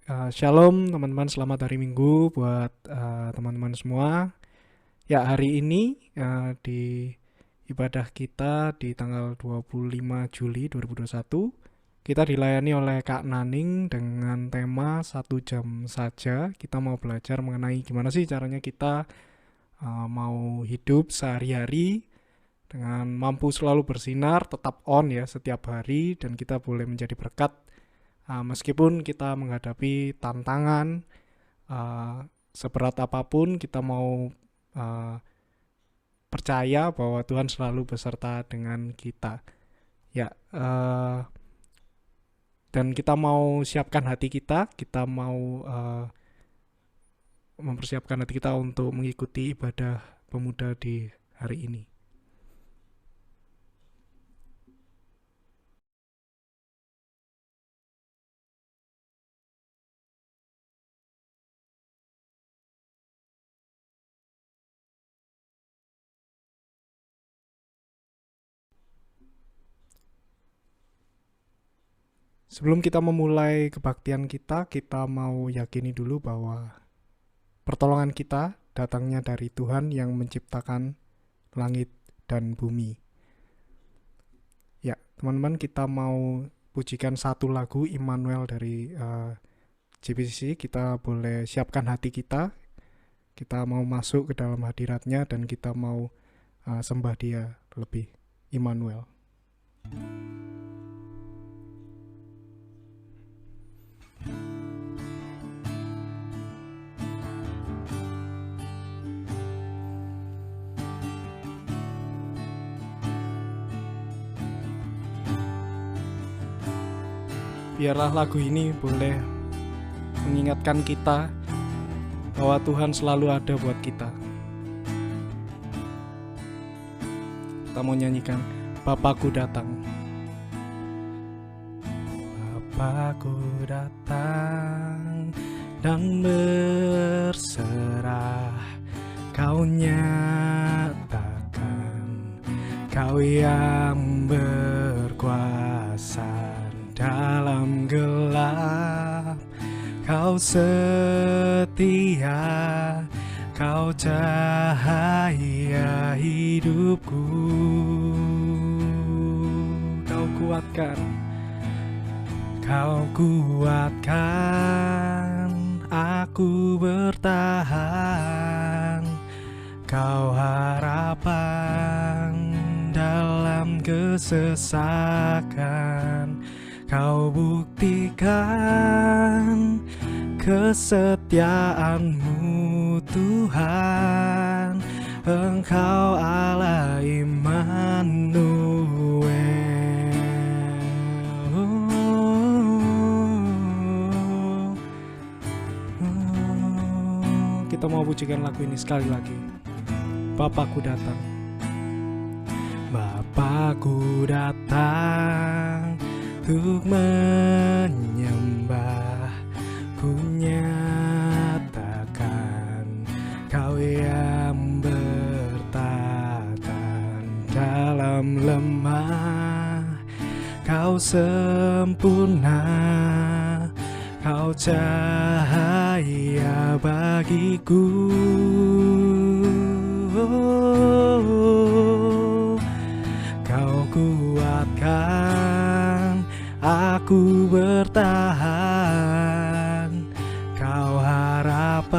Shalom teman-teman, selamat hari Minggu buat teman-teman semua. Ya, hari ini di ibadah kita di tanggal 25 Juli 2021, kita dilayani oleh Kak Naning dengan tema 1 jam saja. Kita mau belajar mengenai gimana sih caranya kita mau hidup sehari-hari dengan mampu selalu bersinar, tetap on ya setiap hari, dan kita boleh menjadi berkat meskipun kita menghadapi tantangan seberat apapun. Kita mau uh, percaya bahwa Tuhan selalu beserta dengan kita. Ya, dan kita mau siapkan hati kita. Kita mau mempersiapkan hati kita untuk mengikuti ibadah pemuda di hari ini. Sebelum kita memulai kebaktian kita mau yakini dulu bahwa pertolongan kita datangnya dari Tuhan yang menciptakan langit dan bumi. Ya, teman-teman, kita mau pujikan satu lagu Immanuel dari JPCC. Kita boleh siapkan hati kita. Kita mau masuk ke dalam hadiratnya dan kita mau sembah dia lebih. Immanuel. Biarlah lagu ini boleh mengingatkan kita bahwa Tuhan selalu ada buat kita. Kita mau nyanyikan Bapakku datang. Bapakku datang dan berserah, Kau nyatakan Kau yang berkuasa dalam gelap. Kau setia, Kau cahaya hidupku. Kau kuatkan aku bertahan. Kau harapan dalam kesesakan. Kau buktikan kesetiaan-Mu Tuhan. Engkau Allah Immanuel. Kita mau pujikan lagu ini sekali lagi. Bapakku datang. Bapakku datang untuk menyembah. Ku nyatakan Kau yang bertata dalam lemah. Kau sempurna, Kau cahaya bagiku. Kau kuatkan aku bertahan. Kau harapan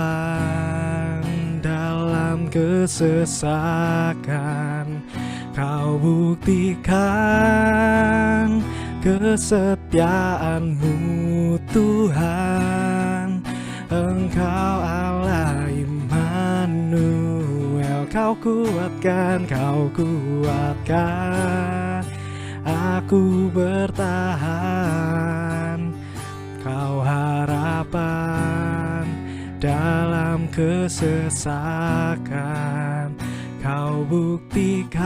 dalam kesesakan. Kau buktikan kesetiaan-Mu Tuhan. Engkau Allah Immanuel. Kau kuatkan aku bertahan. Kau harapan dalam kesesakan. Kau buktikan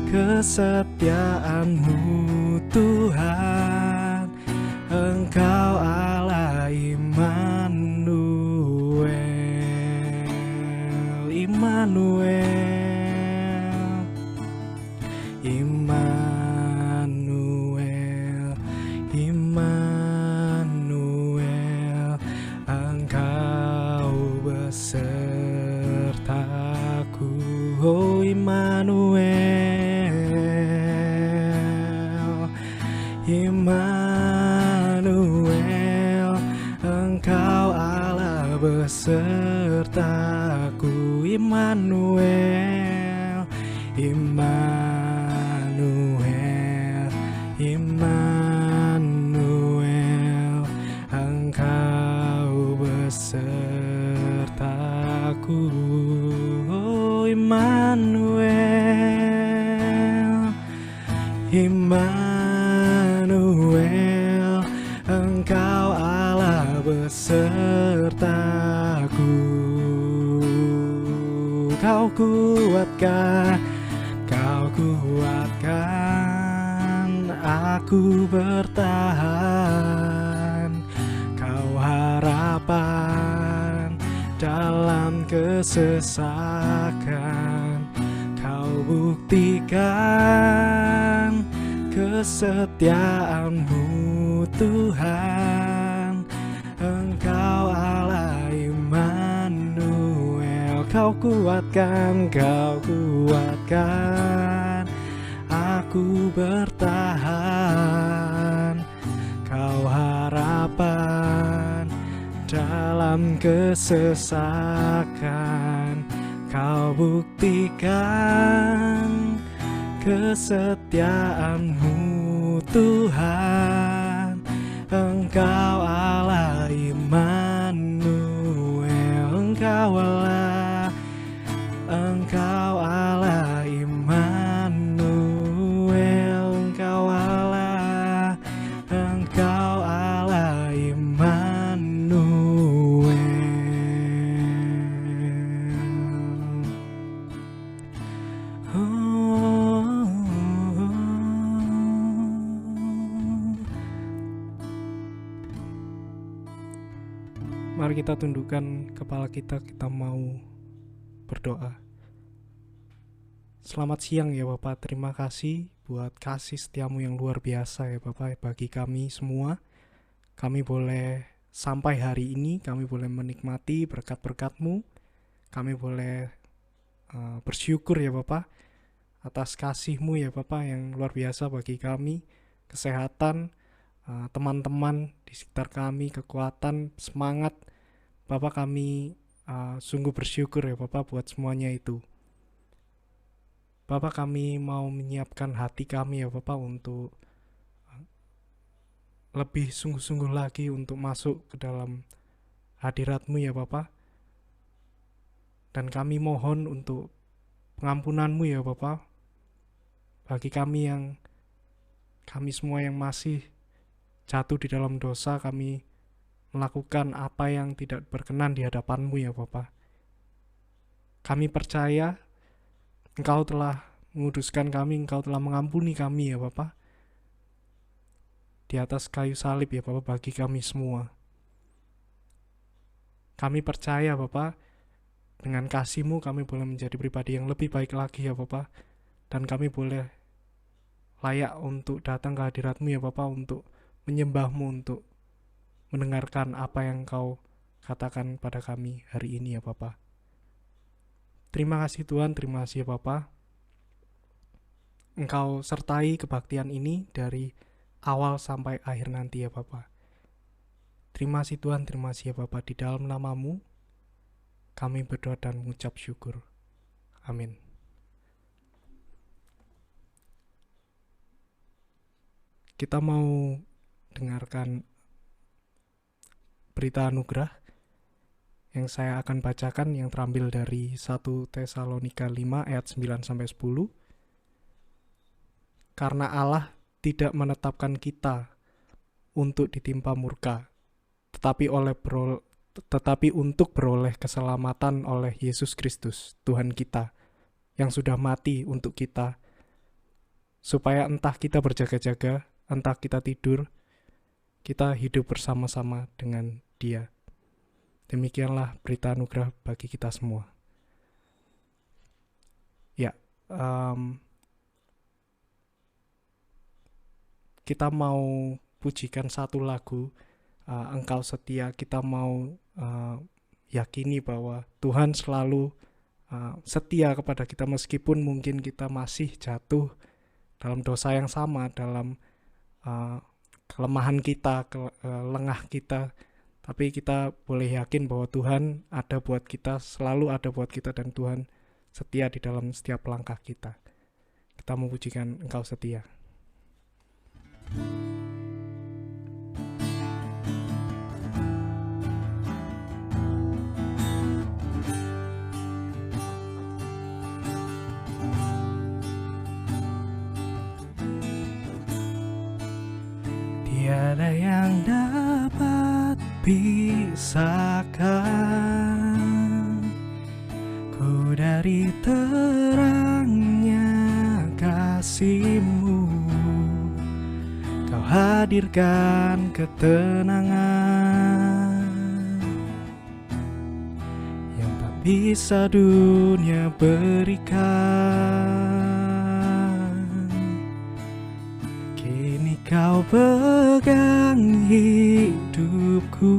kesetiaan-Mu Tuhan. Engkau Allah Immanuel. Immanuel. Immanuel. Immanuel. besertaku. Immanuel, Immanuel, Immanuel, Engkau besertaku. Oh Immanuel, Immanuel, Engkau Allah besertaku. Kau kuatkan aku bertahan. Kau harapan dalam kesesakan. Kau buktikan kesetiaan-Mu Tuhan. Engkau Allah Immanuel. Kau kuatkan aku bertahan. Kau harapan dalam kesesakan. Kau buktikan kesetiaan-Mu Tuhan. Engkau Allah Immanuel. Engkau Allah Immanuel. Engkau Allah Immanuel. Mari kita tundukkan kepala kita mau berdoa. Selamat siang ya Bapak, terima kasih buat kasih setiamu yang luar biasa ya Bapak bagi kami semua. Kami boleh sampai hari ini, kami boleh menikmati berkat-berkat-Mu. Kami boleh bersyukur ya Bapak atas kasih-Mu ya Bapak yang luar biasa bagi kami. Kesehatan, teman-teman di sekitar kami, kekuatan, semangat. Bapak kami sungguh bersyukur ya Bapak buat semuanya itu. Bapak kami mau menyiapkan hati kami ya Bapak untuk lebih sungguh-sungguh lagi untuk masuk ke dalam hadirat-Mu ya Bapak. Dan kami mohon untuk pengampunan-Mu ya Bapak. Bagi kami semua yang masih jatuh di dalam dosa, kami melakukan apa yang tidak berkenan di hadapan-Mu ya Bapak. Kami percaya Engkau telah menguduskan kami, Engkau telah mengampuni kami ya Bapak. Di atas kayu salib ya Bapak bagi kami semua. Kami percaya Bapak, dengan kasih-Mu kami boleh menjadi pribadi yang lebih baik lagi ya Bapak. Dan kami boleh layak untuk datang ke hadirat-Mu ya Bapak, untuk menyembah-Mu, untuk mendengarkan apa yang Engkau katakan pada kami hari ini ya Bapak. Terima kasih Tuhan, terima kasih ya Bapak. Engkau sertai kebaktian ini dari awal sampai akhir nanti ya Bapak. Terima kasih Tuhan, terima kasih ya Bapak. Di dalam nama-Mu kami berdoa dan mengucap syukur. Amin. Kita mau dengarkan berita anugerah yang saya akan bacakan, yang terambil dari 1 Tesalonika 5 ayat 9-10. Karena Allah tidak menetapkan kita untuk ditimpa murka, tetapi untuk beroleh keselamatan oleh Yesus Kristus, Tuhan kita, yang sudah mati untuk kita, supaya entah kita berjaga-jaga, entah kita tidur, kita hidup bersama-sama dengan Dia. Demikianlah berita anugerah bagi kita semua. Ya, kita mau pujikan satu lagu, Engkau Setia. Kita mau yakini bahwa Tuhan selalu setia kepada kita meskipun mungkin kita masih jatuh dalam dosa yang sama, dalam kelemahan kita, lengah kita. Tapi kita boleh yakin bahwa Tuhan ada buat kita, selalu ada buat kita, dan Tuhan setia di dalam setiap langkah kita. Kita memujikan Engkau setia. Tiada yang dapat pisahkan ku dari terangnya kasih-Mu. Kau hadirkan ketenangan yang tak bisa dunia berikan. Kini Kau pegang hidupku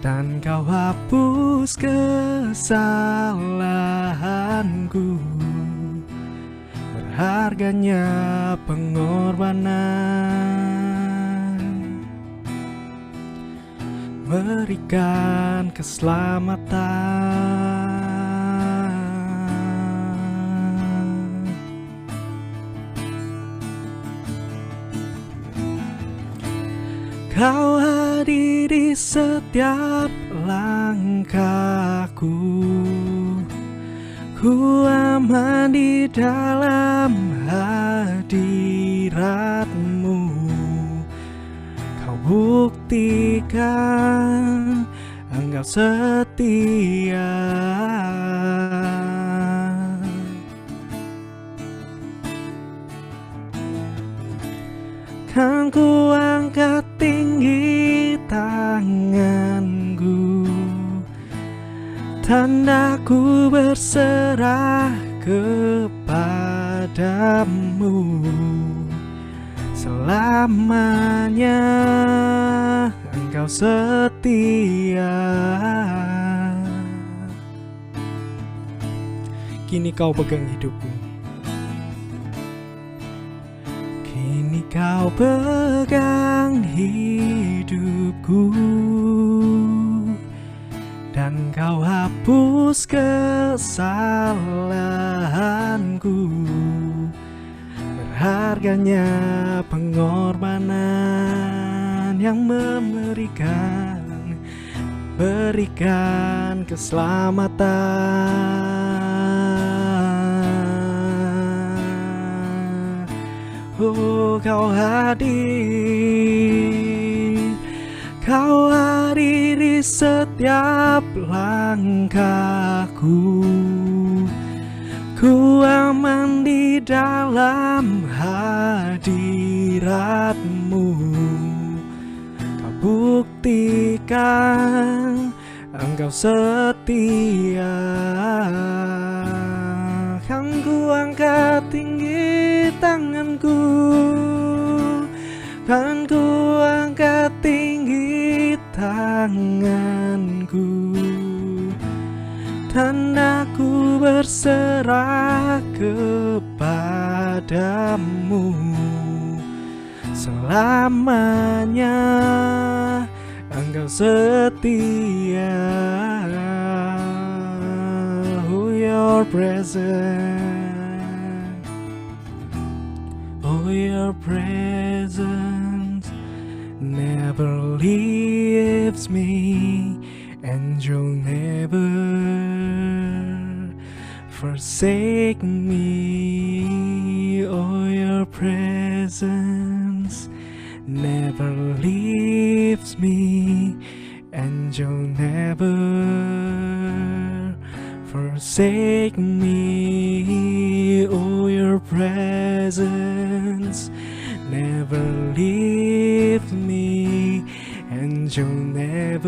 dan Kau hapus kesalahanku. Berharganya pengorbanan, berikan keselamatan. Kau hadir di setiap langkahku, ku aman di dalam hadirat-Mu. Kau buktikan Engkau setia. Kan ku angkat tinggi tanganku, tandaku berserah kepadamu. Selamanya Engkau setia. Kini Kau pegang hidupku, kini Kau pegang hidupku, dan Kau hapus kesalahanku. Berharganya pengorbanan yang berikan keselamatan. Oh, Kau hadir di setiap langkahku, ku aman di dalam hadirat-Mu. Kau buktikan Engkau setia. Kan ku angkat tinggi tanganku, kan ku angkat tinggi tanganku, tandaku berserah kepadamu. Selamanya Engkau setia. Oh, your presence, oh, your presence never leaves me, and You'll never forsake me. Oh, your presence never leaves me, and You'll never forsake me. Oh, your presence never leaves me, and You'll never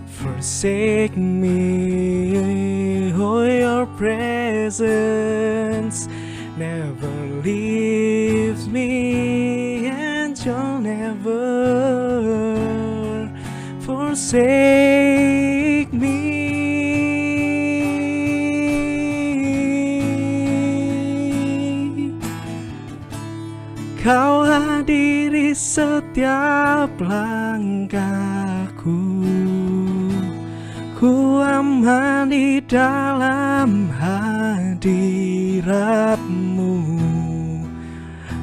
forsake me. Oh, your presence never leaves me, and You'll never forsake me. Kau hadiri setiap langkahku, ku aman di dalam hadiratmu.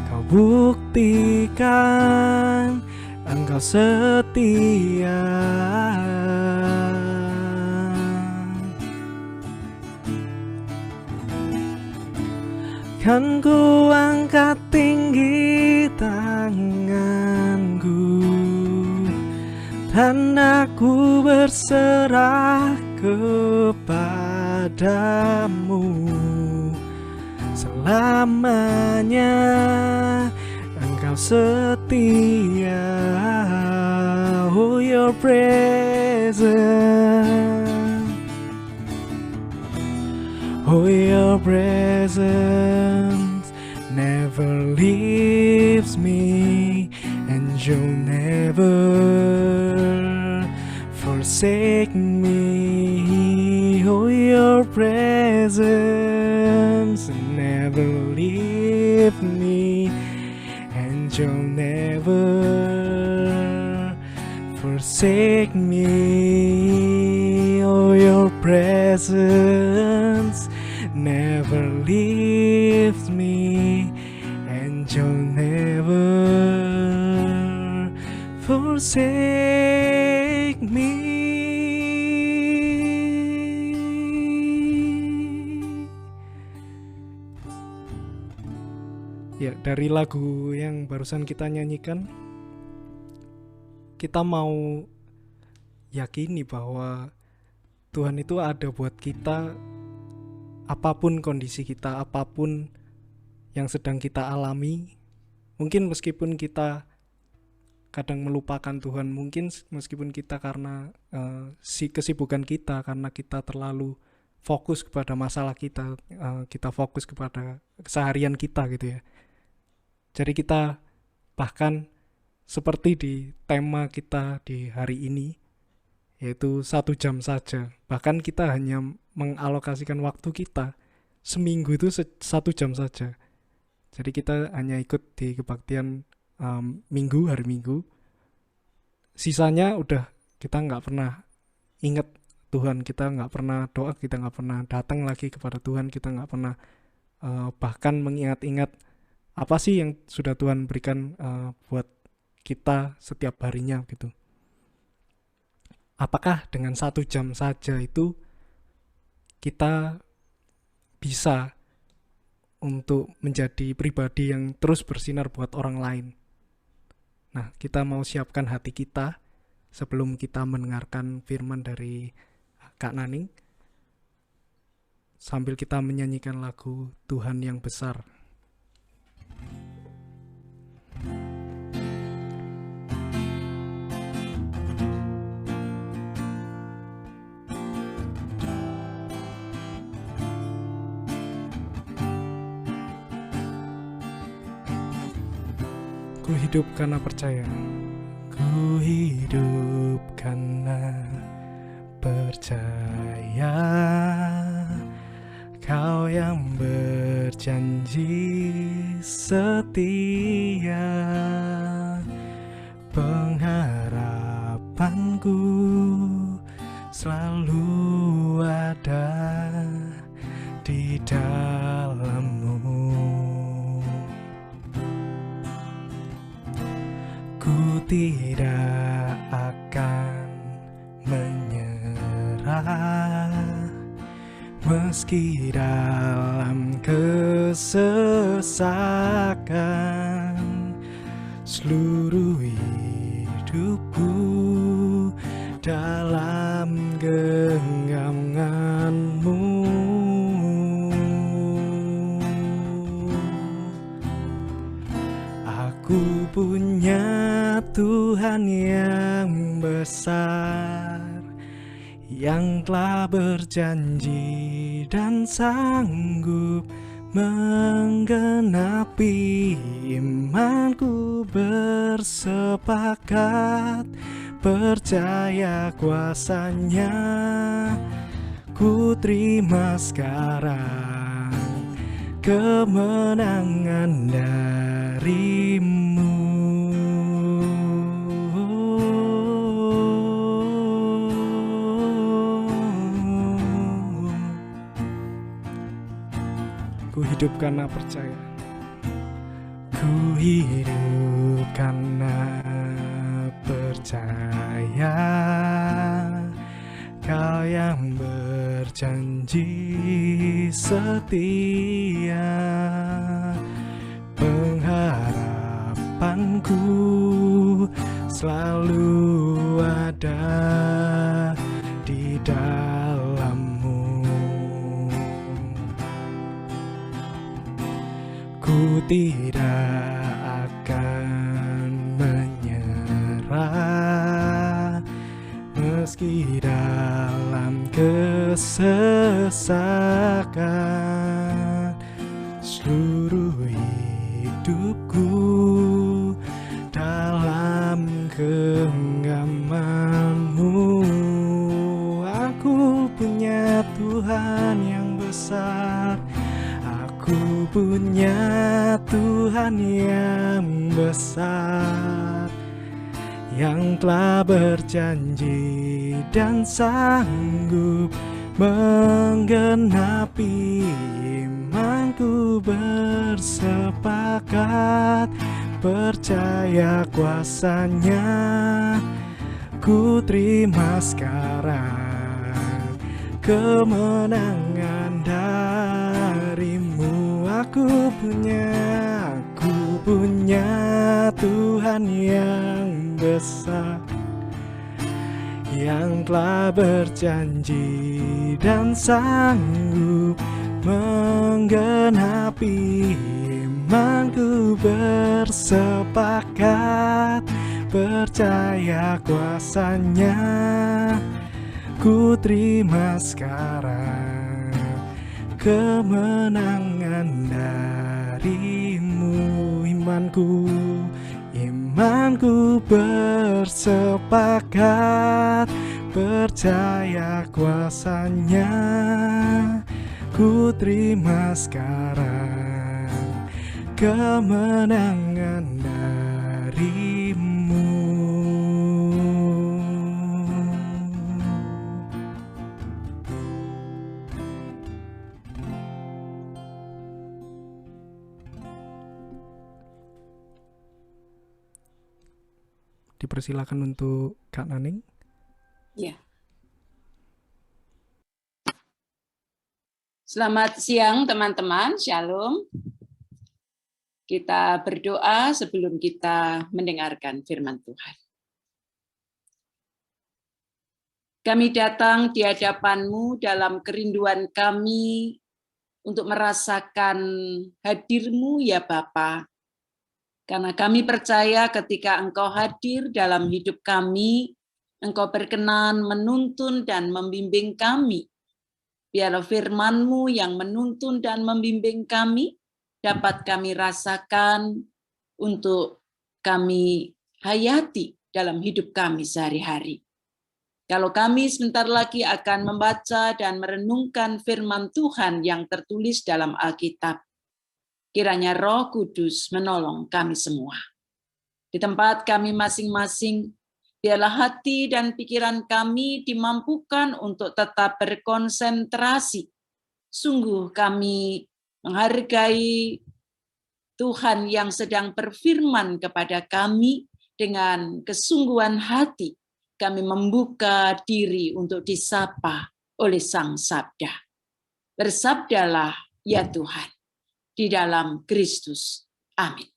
Kau buktikan Engkau setia. Kan ku angkat tinggi tanganku, tandaku berserah kepadamu. Selamanya Engkau setia. Oh, your presence, oh, your presence never leaves me, and you'll never forsake me. Oh, your presence never leave me, and you'll never forsake me. Oh, your presence never leaves me, and you'll never forsake me. Ya, dari lagu yang barusan kita nyanyikan, kita mau yakini bahwa Tuhan itu ada buat kita. Apapun kondisi kita, apapun yang sedang kita alami, mungkin meskipun kita kadang melupakan Tuhan, mungkin meskipun kita karena kesibukan kita, karena kita terlalu fokus kepada masalah kita, kita fokus kepada keseharian kita gitu ya. Jadi kita bahkan seperti di tema kita di hari ini, yaitu 1 jam saja. Bahkan kita hanya mengalokasikan waktu kita seminggu itu 1 jam saja. Jadi kita hanya ikut di kebaktian hari Minggu. Sisanya udah kita nggak pernah ingat Tuhan, kita nggak pernah doa, kita nggak pernah datang lagi kepada Tuhan, kita nggak pernah bahkan mengingat-ingat apa sih yang sudah Tuhan berikan buat kita setiap harinya gitu. Apakah dengan 1 jam saja itu kita bisa untuk menjadi pribadi yang terus bersinar buat orang lain? Nah, kita mau siapkan hati kita sebelum kita mendengarkan firman dari Kak Naning, sambil kita menyanyikan lagu Tuhan yang Besar. Ku hidup karena percaya. Ku hidup karena percaya. Kau yang berjanji setia. Pengharapanku selalu ada di dalam-Mu. Ku tidak akan menyerah, meski dalam kesesakan. Seluruh hidupku dalam genggaman-Mu. Aku punya Tuhan yang besar, yang telah berjanji dan sanggup menggenapi. Imanku bersepakat percaya kuasa-Nya. Ku terima sekarang kemenangan darimu. Ku hidup karena percaya. Ku hidup karena percaya. Kau yang berjanji setia, pengharapanku selalu ada di dalam-Mu. Ku tidak akan menyerah meski dalam kesesakan. Seluruh hidupku dalam genggaman-Mu. Aku punya Tuhan yang besar. Aku punya Tuhan yang besar, yang telah berjanji dan sanggup menggenapi imanku. Bersepakat percaya kuasa-Nya, ku terima sekarang kemenangan darimu. Aku punya Tuhan yang besar, yang telah berjanji dan sanggup menggenapi imanku. Bersepakat percaya kuasa-Nya, ku terima sekarang kemenangan darimu. Imanku bersepakat percaya kuasa-Nya, ku terima sekarang kemenangan darimu. Dipersilakan untuk Kak Naning. Ya. Selamat siang teman-teman, Shalom. Kita berdoa sebelum kita mendengarkan firman Tuhan. Kami datang di hadapan-Mu dalam kerinduan kami untuk merasakan hadir-Mu ya Bapa. Karena kami percaya ketika Engkau hadir dalam hidup kami, Engkau berkenan menuntun dan membimbing kami. Biarlah firman-Mu yang menuntun dan membimbing kami, dapat kami rasakan untuk kami hayati dalam hidup kami sehari-hari. Kalau kami sebentar lagi akan membaca dan merenungkan firman Tuhan yang tertulis dalam Alkitab, kiranya Roh Kudus menolong kami semua. Di tempat kami masing-masing, biarlah hati dan pikiran kami dimampukan untuk tetap berkonsentrasi. Sungguh kami menghargai Tuhan yang sedang berfirman kepada kami dengan kesungguhan hati. Kami membuka diri untuk disapa oleh Sang Sabda. Bersabdalah ya Tuhan, di dalam Kristus. Amin.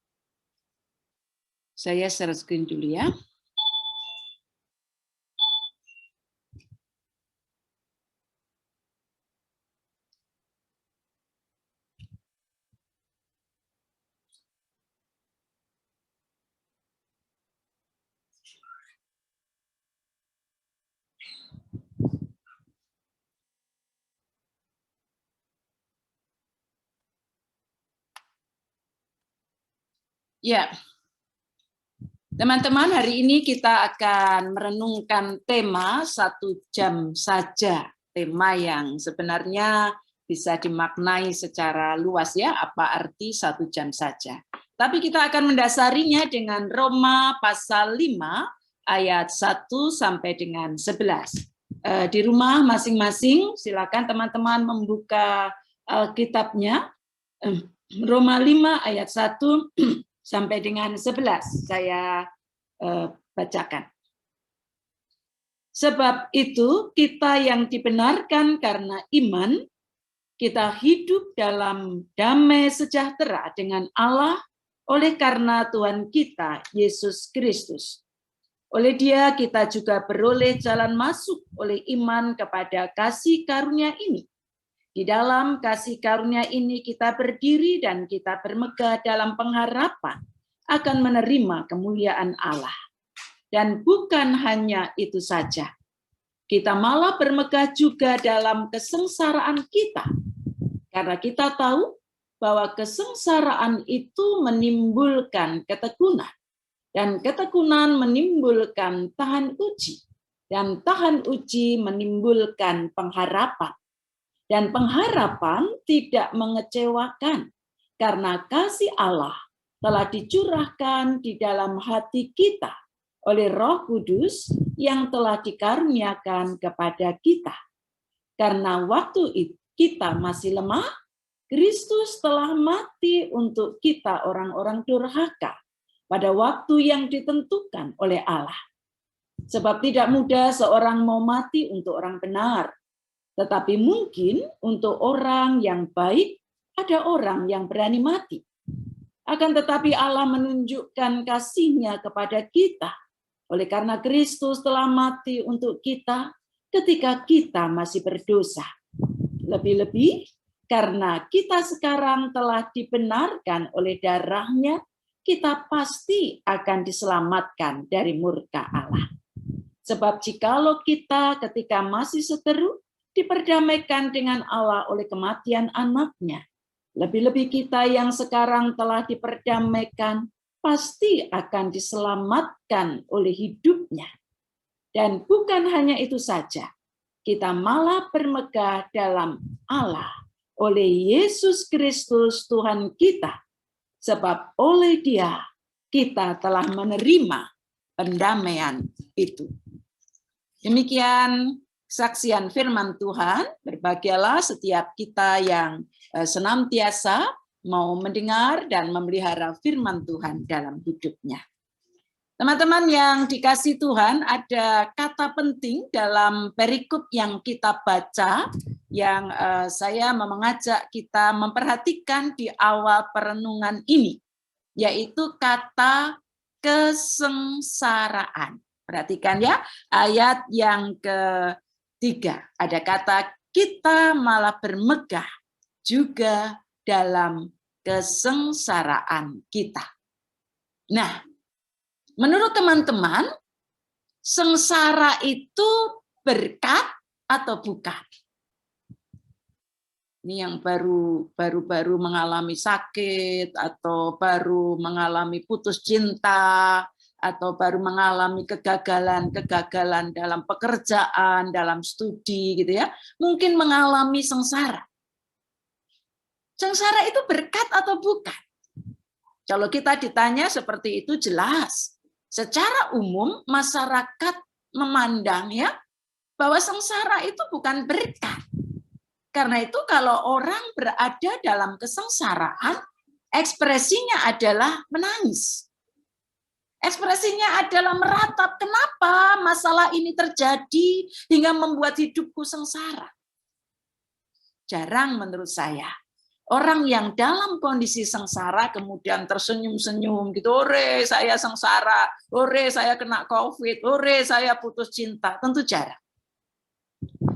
Saya share screen dulu ya. Ya, teman-teman, hari ini kita akan merenungkan tema 1 jam saja. Tema yang sebenarnya bisa dimaknai secara luas ya, apa arti 1 jam saja. Tapi kita akan mendasarinya dengan Roma pasal 5 ayat 1 sampai dengan 11. Di rumah masing-masing silakan teman-teman membuka kitabnya. Roma 5 ayat 1 sampai dengan 11. Saya bacakan. Sebab itu kita yang dibenarkan karena iman, kita hidup dalam damai sejahtera dengan Allah oleh karena Tuhan kita, Yesus Kristus. Oleh Dia kita juga beroleh jalan masuk oleh iman kepada kasih karunia ini. Di dalam kasih karunia ini kita berdiri dan kita bermegah dalam pengharapan akan menerima kemuliaan Allah. Dan bukan hanya itu saja, kita malah bermegah juga dalam kesengsaraan kita. Karena kita tahu bahwa kesengsaraan itu menimbulkan ketekunan. Dan ketekunan menimbulkan tahan uji. Dan tahan uji menimbulkan pengharapan. Dan pengharapan tidak mengecewakan. Karena kasih Allah telah dicurahkan di dalam hati kita oleh Roh Kudus yang telah dikaruniakan kepada kita. Karena waktu kita masih lemah, Kristus telah mati untuk kita orang-orang durhaka pada waktu yang ditentukan oleh Allah. Sebab tidak mudah seorang mau mati untuk orang benar, tetapi mungkin untuk orang yang baik ada orang yang berani mati. Akan tetapi Allah menunjukkan kasih-Nya kepada kita, oleh karena Kristus telah mati untuk kita ketika kita masih berdosa. Lebih-lebih karena kita sekarang telah dibenarkan oleh darah-Nya, kita pasti akan diselamatkan dari murka Allah. Sebab jikalau kita ketika masih seteru diperdamaikan dengan Allah oleh kematian anak-Nya, lebih-lebih kita yang sekarang telah diperdamaikan pasti akan diselamatkan oleh hidup-Nya. Dan bukan hanya itu saja, kita malah bermegah dalam Allah oleh Yesus Kristus Tuhan kita, sebab oleh Dia kita telah menerima pendamaian itu. Demikian kesaksian firman Tuhan. Berbahagialah setiap kita yang senantiasa mau mendengar dan memelihara firman Tuhan dalam hidupnya. Teman-teman yang dikasihi Tuhan, ada kata penting dalam perikop yang kita baca, yang saya mengajak kita memperhatikan di awal perenungan ini, yaitu kata kesengsaraan. Perhatikan ya, ayat yang ketiga, ada kata kita malah bermegah juga dalam kesengsaraan kita. Nah, menurut teman-teman, sengsara itu berkat atau bukan? Ini yang baru mengalami sakit, atau baru mengalami putus cinta, atau baru mengalami kegagalan dalam pekerjaan, dalam studi gitu ya. Mungkin mengalami sengsara. Sengsara itu berkat atau bukan? Kalau kita ditanya seperti itu jelas. Secara umum masyarakat memandang ya bahwa sengsara itu bukan berkat. Karena itu kalau orang berada dalam kesengsaraan, ekspresinya adalah menangis. Ekspresinya adalah meratap, kenapa masalah ini terjadi hingga membuat hidupku sengsara. Jarang menurut saya. Orang yang dalam kondisi sengsara kemudian tersenyum-senyum gitu, ore saya sengsara, ore saya kena COVID, ore saya putus cinta, tentu jarang.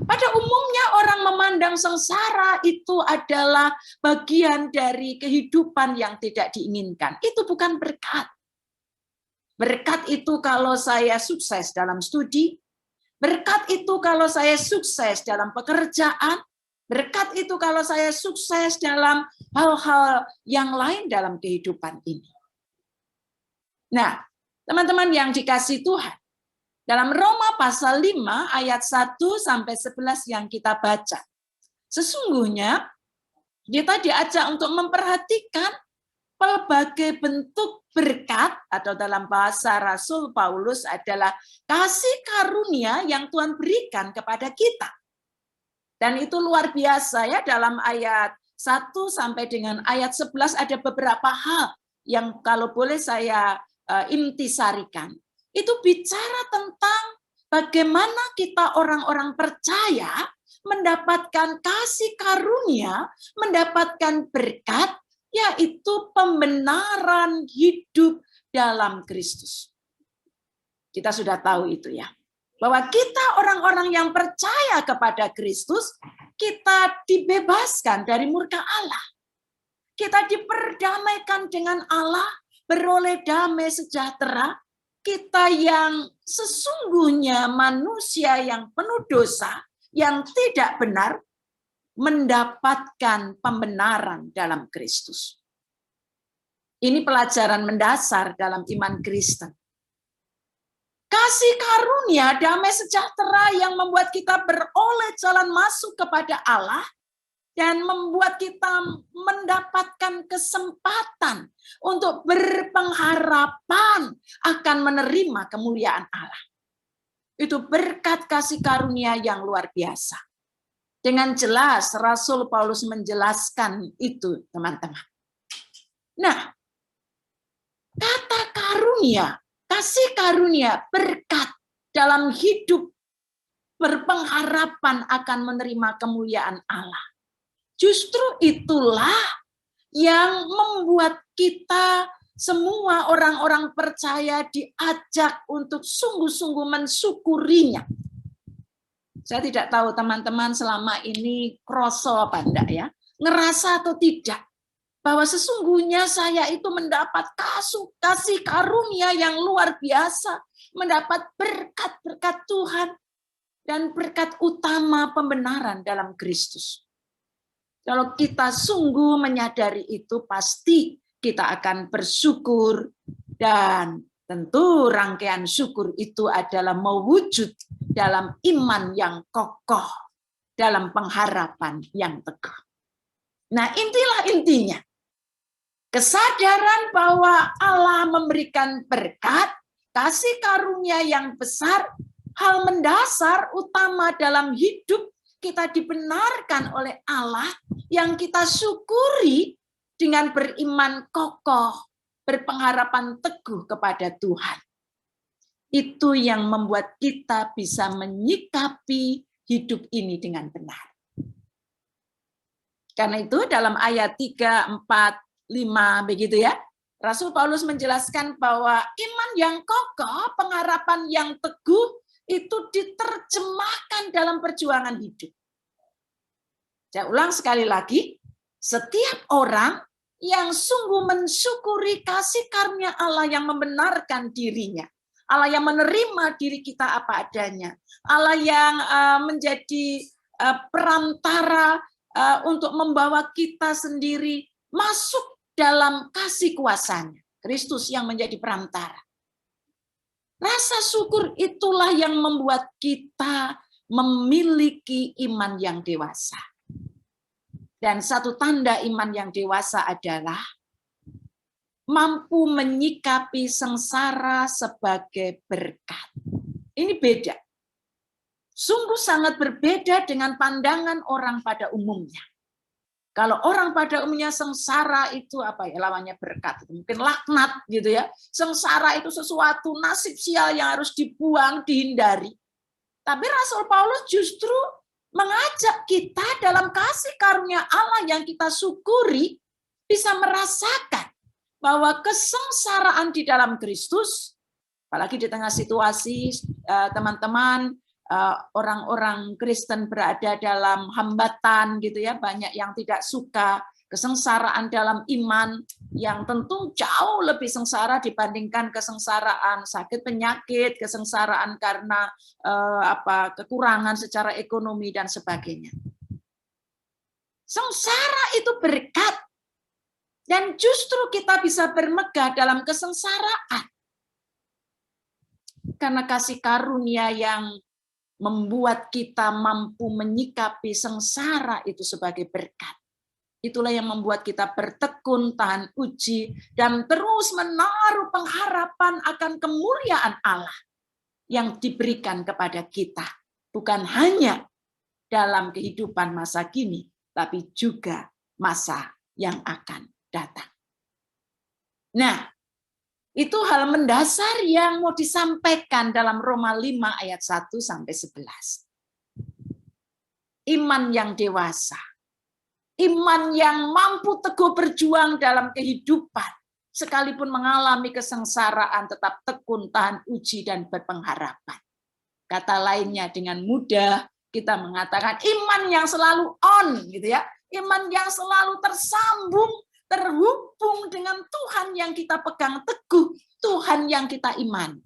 Pada umumnya orang memandang sengsara itu adalah bagian dari kehidupan yang tidak diinginkan. Itu bukan berkat. Berkat itu kalau saya sukses dalam studi, berkat itu kalau saya sukses dalam pekerjaan, berkat itu kalau saya sukses dalam hal-hal yang lain dalam kehidupan ini. Nah, teman-teman yang dikasihi Tuhan, dalam Roma pasal 5 ayat 1 sampai 11 yang kita baca, Sesungguhnya kita diajak untuk memperhatikan pelbagai bentuk berkat, atau dalam bahasa Rasul Paulus adalah kasih karunia yang Tuhan berikan kepada kita. Dan itu luar biasa ya, dalam ayat 1 sampai dengan ayat 11 ada beberapa hal yang kalau boleh saya intisarikan. Itu bicara tentang bagaimana kita orang-orang percaya mendapatkan kasih karunia, mendapatkan berkat, yaitu pembenaran hidup dalam Kristus. Kita sudah tahu itu ya. Bahwa kita orang-orang yang percaya kepada Kristus, kita dibebaskan dari murka Allah. Kita diperdamaikan dengan Allah, beroleh damai sejahtera. Kita yang sesungguhnya manusia yang penuh dosa, yang tidak benar, mendapatkan pembenaran dalam Kristus. Ini pelajaran mendasar dalam iman Kristen. Kasih karunia, damai sejahtera yang membuat kita beroleh jalan masuk kepada Allah dan membuat kita mendapatkan kesempatan untuk berpengharapan akan menerima kemuliaan Allah. Itu berkat kasih karunia yang luar biasa. Dengan jelas Rasul Paulus menjelaskan itu, teman-teman. Nah, kata karunia, kasih karunia, berkat dalam hidup berpengharapan akan menerima kemuliaan Allah. Justru itulah yang membuat kita semua orang-orang percaya diajak untuk sungguh-sungguh mensyukurinya. Saya tidak tahu teman-teman selama ini kroso apa enggak ya, ngerasa atau tidak, bahwa sesungguhnya saya itu mendapat kasih karunia yang luar biasa, mendapat berkat-berkat Tuhan, dan berkat utama pembenaran dalam Kristus. Kalau kita sungguh menyadari itu, pasti kita akan bersyukur, dan tentu rangkaian syukur itu adalah mewujud dalam iman yang kokoh, dalam pengharapan yang teguh. Nah, inilah intinya. Kesadaran bahwa Allah memberikan berkat, kasih karunia yang besar, hal mendasar utama dalam hidup kita dibenarkan oleh Allah yang kita syukuri dengan beriman kokoh, berpengharapan teguh kepada Tuhan. Itu yang membuat kita bisa menyikapi hidup ini dengan benar. Karena itu dalam ayat 3, 4, 5 begitu ya, Rasul Paulus menjelaskan bahwa iman yang kokoh, pengharapan yang teguh, itu diterjemahkan dalam perjuangan hidup. Saya ulang sekali lagi, setiap orang yang sungguh mensyukuri kasih karunia Allah yang membenarkan dirinya, Allah yang menerima diri kita apa adanya, Allah yang menjadi perantara untuk membawa kita sendiri masuk dalam kasih kuasanya, Kristus yang menjadi perantara. Rasa syukur itulah yang membuat kita memiliki iman yang dewasa. Dan satu tanda iman yang dewasa adalah mampu menyikapi sengsara sebagai berkat. Ini beda. Sungguh sangat berbeda dengan pandangan orang pada umumnya. Kalau orang pada umumnya sengsara itu apa ya, lawannya berkat, mungkin laknat gitu ya. Sengsara itu sesuatu nasib sial yang harus dibuang, dihindari. Tapi Rasul Paulus justru mengajak kita dalam kasih karunia Allah yang kita syukuri bisa merasakan bahwa kesengsaraan di dalam Kristus, apalagi di tengah situasi teman-teman, orang-orang Kristen berada dalam hambatan gitu ya, banyak yang tidak suka, kesengsaraan dalam iman yang tentu jauh lebih sengsara dibandingkan kesengsaraan sakit penyakit, kesengsaraan karena kekurangan secara ekonomi dan sebagainya. Sengsara itu berkat, dan justru kita bisa bermegah dalam kesengsaraan karena kasih karunia yang membuat kita mampu menyikapi sengsara itu sebagai berkat. Itulah yang membuat kita bertekun, tahan uji, dan terus menaruh pengharapan akan kemuliaan Allah yang diberikan kepada kita. Bukan hanya dalam kehidupan masa kini, tapi juga masa yang akan datang. Nah, itu hal mendasar yang mau disampaikan dalam Roma 5 ayat 1 sampai 11. Iman yang dewasa. Iman yang mampu teguh berjuang dalam kehidupan. Sekalipun mengalami kesengsaraan, tetap tekun, tahan uji, dan berpengharapan. Kata lainnya, dengan mudah kita mengatakan iman yang selalu on, gitu ya. Iman yang selalu tersambung, terhubung dengan Tuhan yang kita pegang teguh, Tuhan yang kita iman.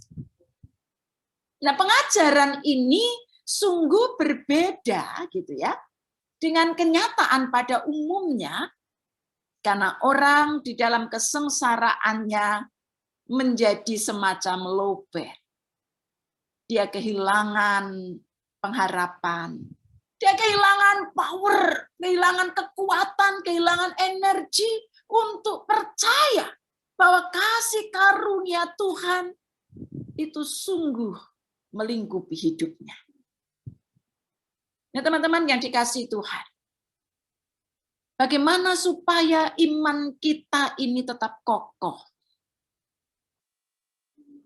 Nah, pengajaran ini sungguh berbeda, gitu ya, dengan kenyataan pada umumnya, karena orang di dalam kesengsaraannya menjadi semacam lowbat. Dia kehilangan pengharapan. Dia kehilangan power, kehilangan kekuatan, kehilangan energi untuk percaya bahwa kasih karunia Tuhan itu sungguh melingkupi hidupnya. Nah, teman-teman yang dikasihi Tuhan, bagaimana supaya iman kita ini tetap kokoh?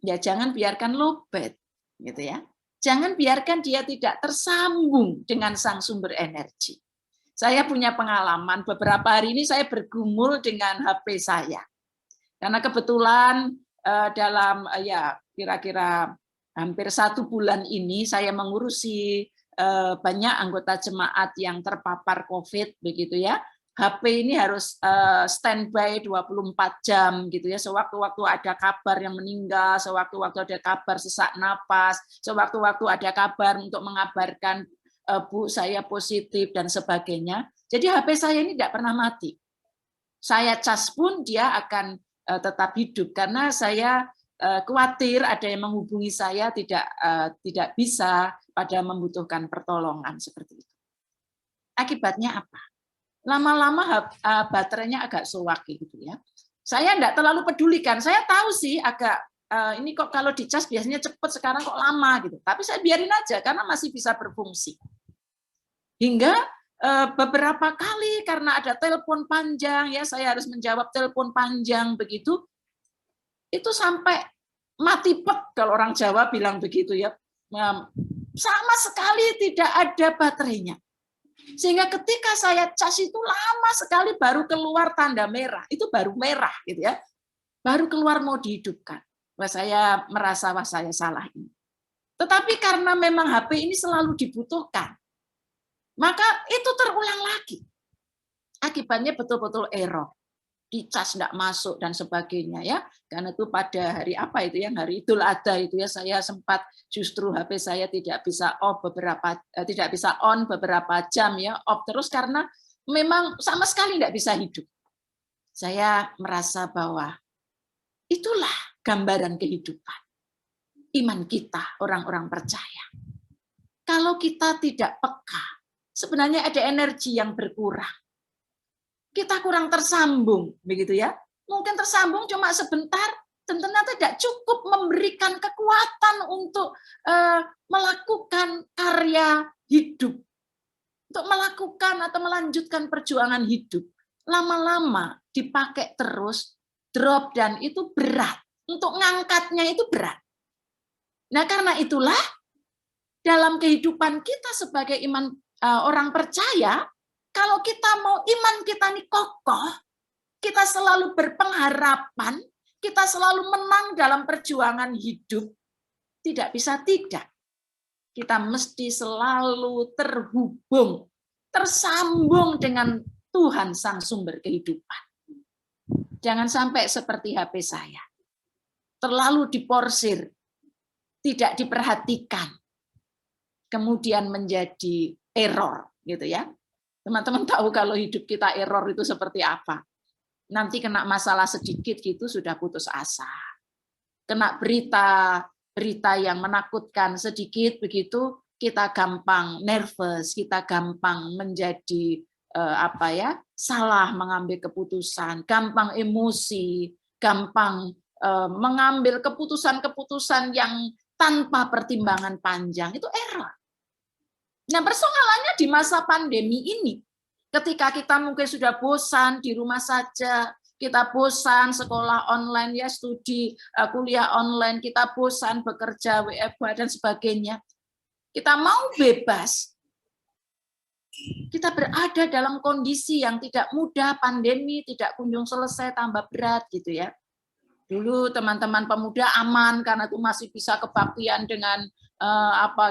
Ya, jangan biarkan lowbat, gitu ya. Jangan biarkan dia tidak tersambung dengan sang sumber energi. Saya punya pengalaman, beberapa hari ini saya bergumul dengan HP saya. Karena kebetulan dalam ya kira-kira hampir 1 bulan ini saya mengurusi banyak anggota jemaat yang terpapar COVID, begitu ya. HP ini harus standby 24 jam gitu ya. Sewaktu-waktu ada kabar yang meninggal, sewaktu-waktu ada kabar sesak napas, sewaktu-waktu ada kabar untuk mengabarkan Bu saya positif dan sebagainya. Jadi HP saya ini tidak pernah mati. Saya cas pun dia akan tetap hidup karena saya khawatir ada yang menghubungi saya tidak bisa pada membutuhkan pertolongan seperti itu. Akibatnya apa? Lama-lama baterainya agak soak gitu ya. Saya enggak terlalu pedulikan. Saya tahu sih agak ini kok kalau dicas biasanya cepat, sekarang kok lama gitu. Tapi saya biarin aja karena masih bisa berfungsi. Hingga beberapa kali karena ada telepon panjang ya, saya harus menjawab telepon panjang begitu. Itu sampai mati pet kalau orang Jawa bilang begitu ya. Sama sekali tidak ada baterainya. Sehingga ketika saya cas itu lama sekali baru keluar tanda merah. Itu baru merah gitu ya. Baru keluar mau dihidupkan. Wah, saya merasa wah saya salah ini. Tetapi karena memang HP ini selalu dibutuhkan, maka itu terulang lagi. Akibatnya betul-betul error. Dicas tidak masuk dan sebagainya ya. Karena itu pada hari apa itu yang hari Idul Adha itu ya, saya sempat justru HP saya tidak bisa on beberapa jam ya, off terus karena memang sama sekali tidak bisa hidup. Saya merasa bahwa itulah gambaran kehidupan iman kita orang-orang percaya. Kalau kita tidak peka, sebenarnya ada energi yang berkurang. Kita kurang tersambung, begitu ya. Mungkin tersambung cuma sebentar, dan ternyata tidak cukup memberikan kekuatan untuk melakukan karya hidup, untuk melakukan atau melanjutkan perjuangan hidup. Lama-lama dipakai terus, drop, dan itu berat. Untuk ngangkatnya itu berat. Nah, karena itulah dalam kehidupan kita sebagai orang percaya, kalau kita mau iman kita ini kokoh, kita selalu berpengharapan, kita selalu menang dalam perjuangan hidup, tidak bisa tidak. Kita mesti selalu terhubung, tersambung dengan Tuhan sang sumber kehidupan. Jangan sampai seperti HP saya. Terlalu diporsir, tidak diperhatikan. Kemudian menjadi error, gitu ya. Teman-teman tahu kalau hidup kita error itu seperti apa. Nanti kena masalah sedikit gitu sudah putus asa. Kena berita yang menakutkan sedikit begitu kita gampang nervous, kita gampang menjadi salah mengambil keputusan, gampang emosi, gampang mengambil keputusan-keputusan yang tanpa pertimbangan panjang. Itu error. Nah, persoalannya di masa pandemi ini, ketika kita mungkin sudah bosan di rumah saja, kita bosan sekolah online, ya studi kuliah online, kita bosan bekerja WFH dan sebagainya. Kita mau bebas, kita berada dalam kondisi yang tidak mudah, pandemi tidak kunjung selesai, tambah berat gitu ya. Dulu teman-teman pemuda aman karena itu masih bisa kebaktian dengan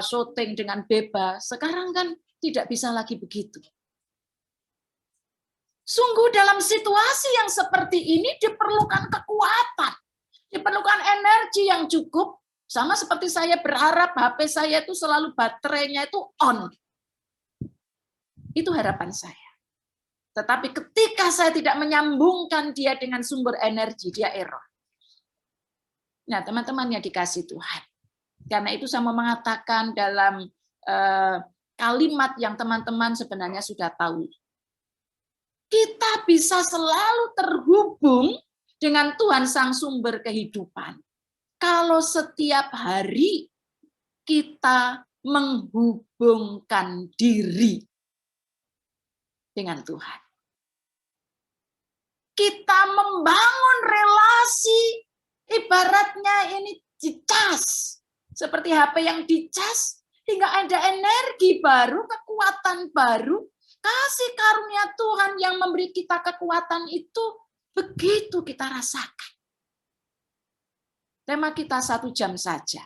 syuting dengan bebas. Sekarang kan tidak bisa lagi begitu. Sungguh dalam situasi yang seperti ini diperlukan kekuatan, diperlukan energi yang cukup. Sama seperti saya berharap HP saya itu selalu baterainya itu on. Itu harapan saya. Tetapi ketika saya tidak menyambungkan dia dengan sumber energi, dia error. Nah, teman-teman yang dikasih Tuhan. Karena itu saya mau mengatakan dalam kalimat yang teman-teman sebenarnya sudah tahu. Kita bisa selalu terhubung dengan Tuhan Sang Sumber Kehidupan. Kalau setiap hari kita menghubungkan diri dengan Tuhan. Kita membangun relasi, ibaratnya ini dicas. Seperti HP yang dicas, hingga ada energi baru, kekuatan baru, kasih karunia Tuhan yang memberi kita kekuatan itu, begitu kita rasakan. Tema kita 1 jam saja.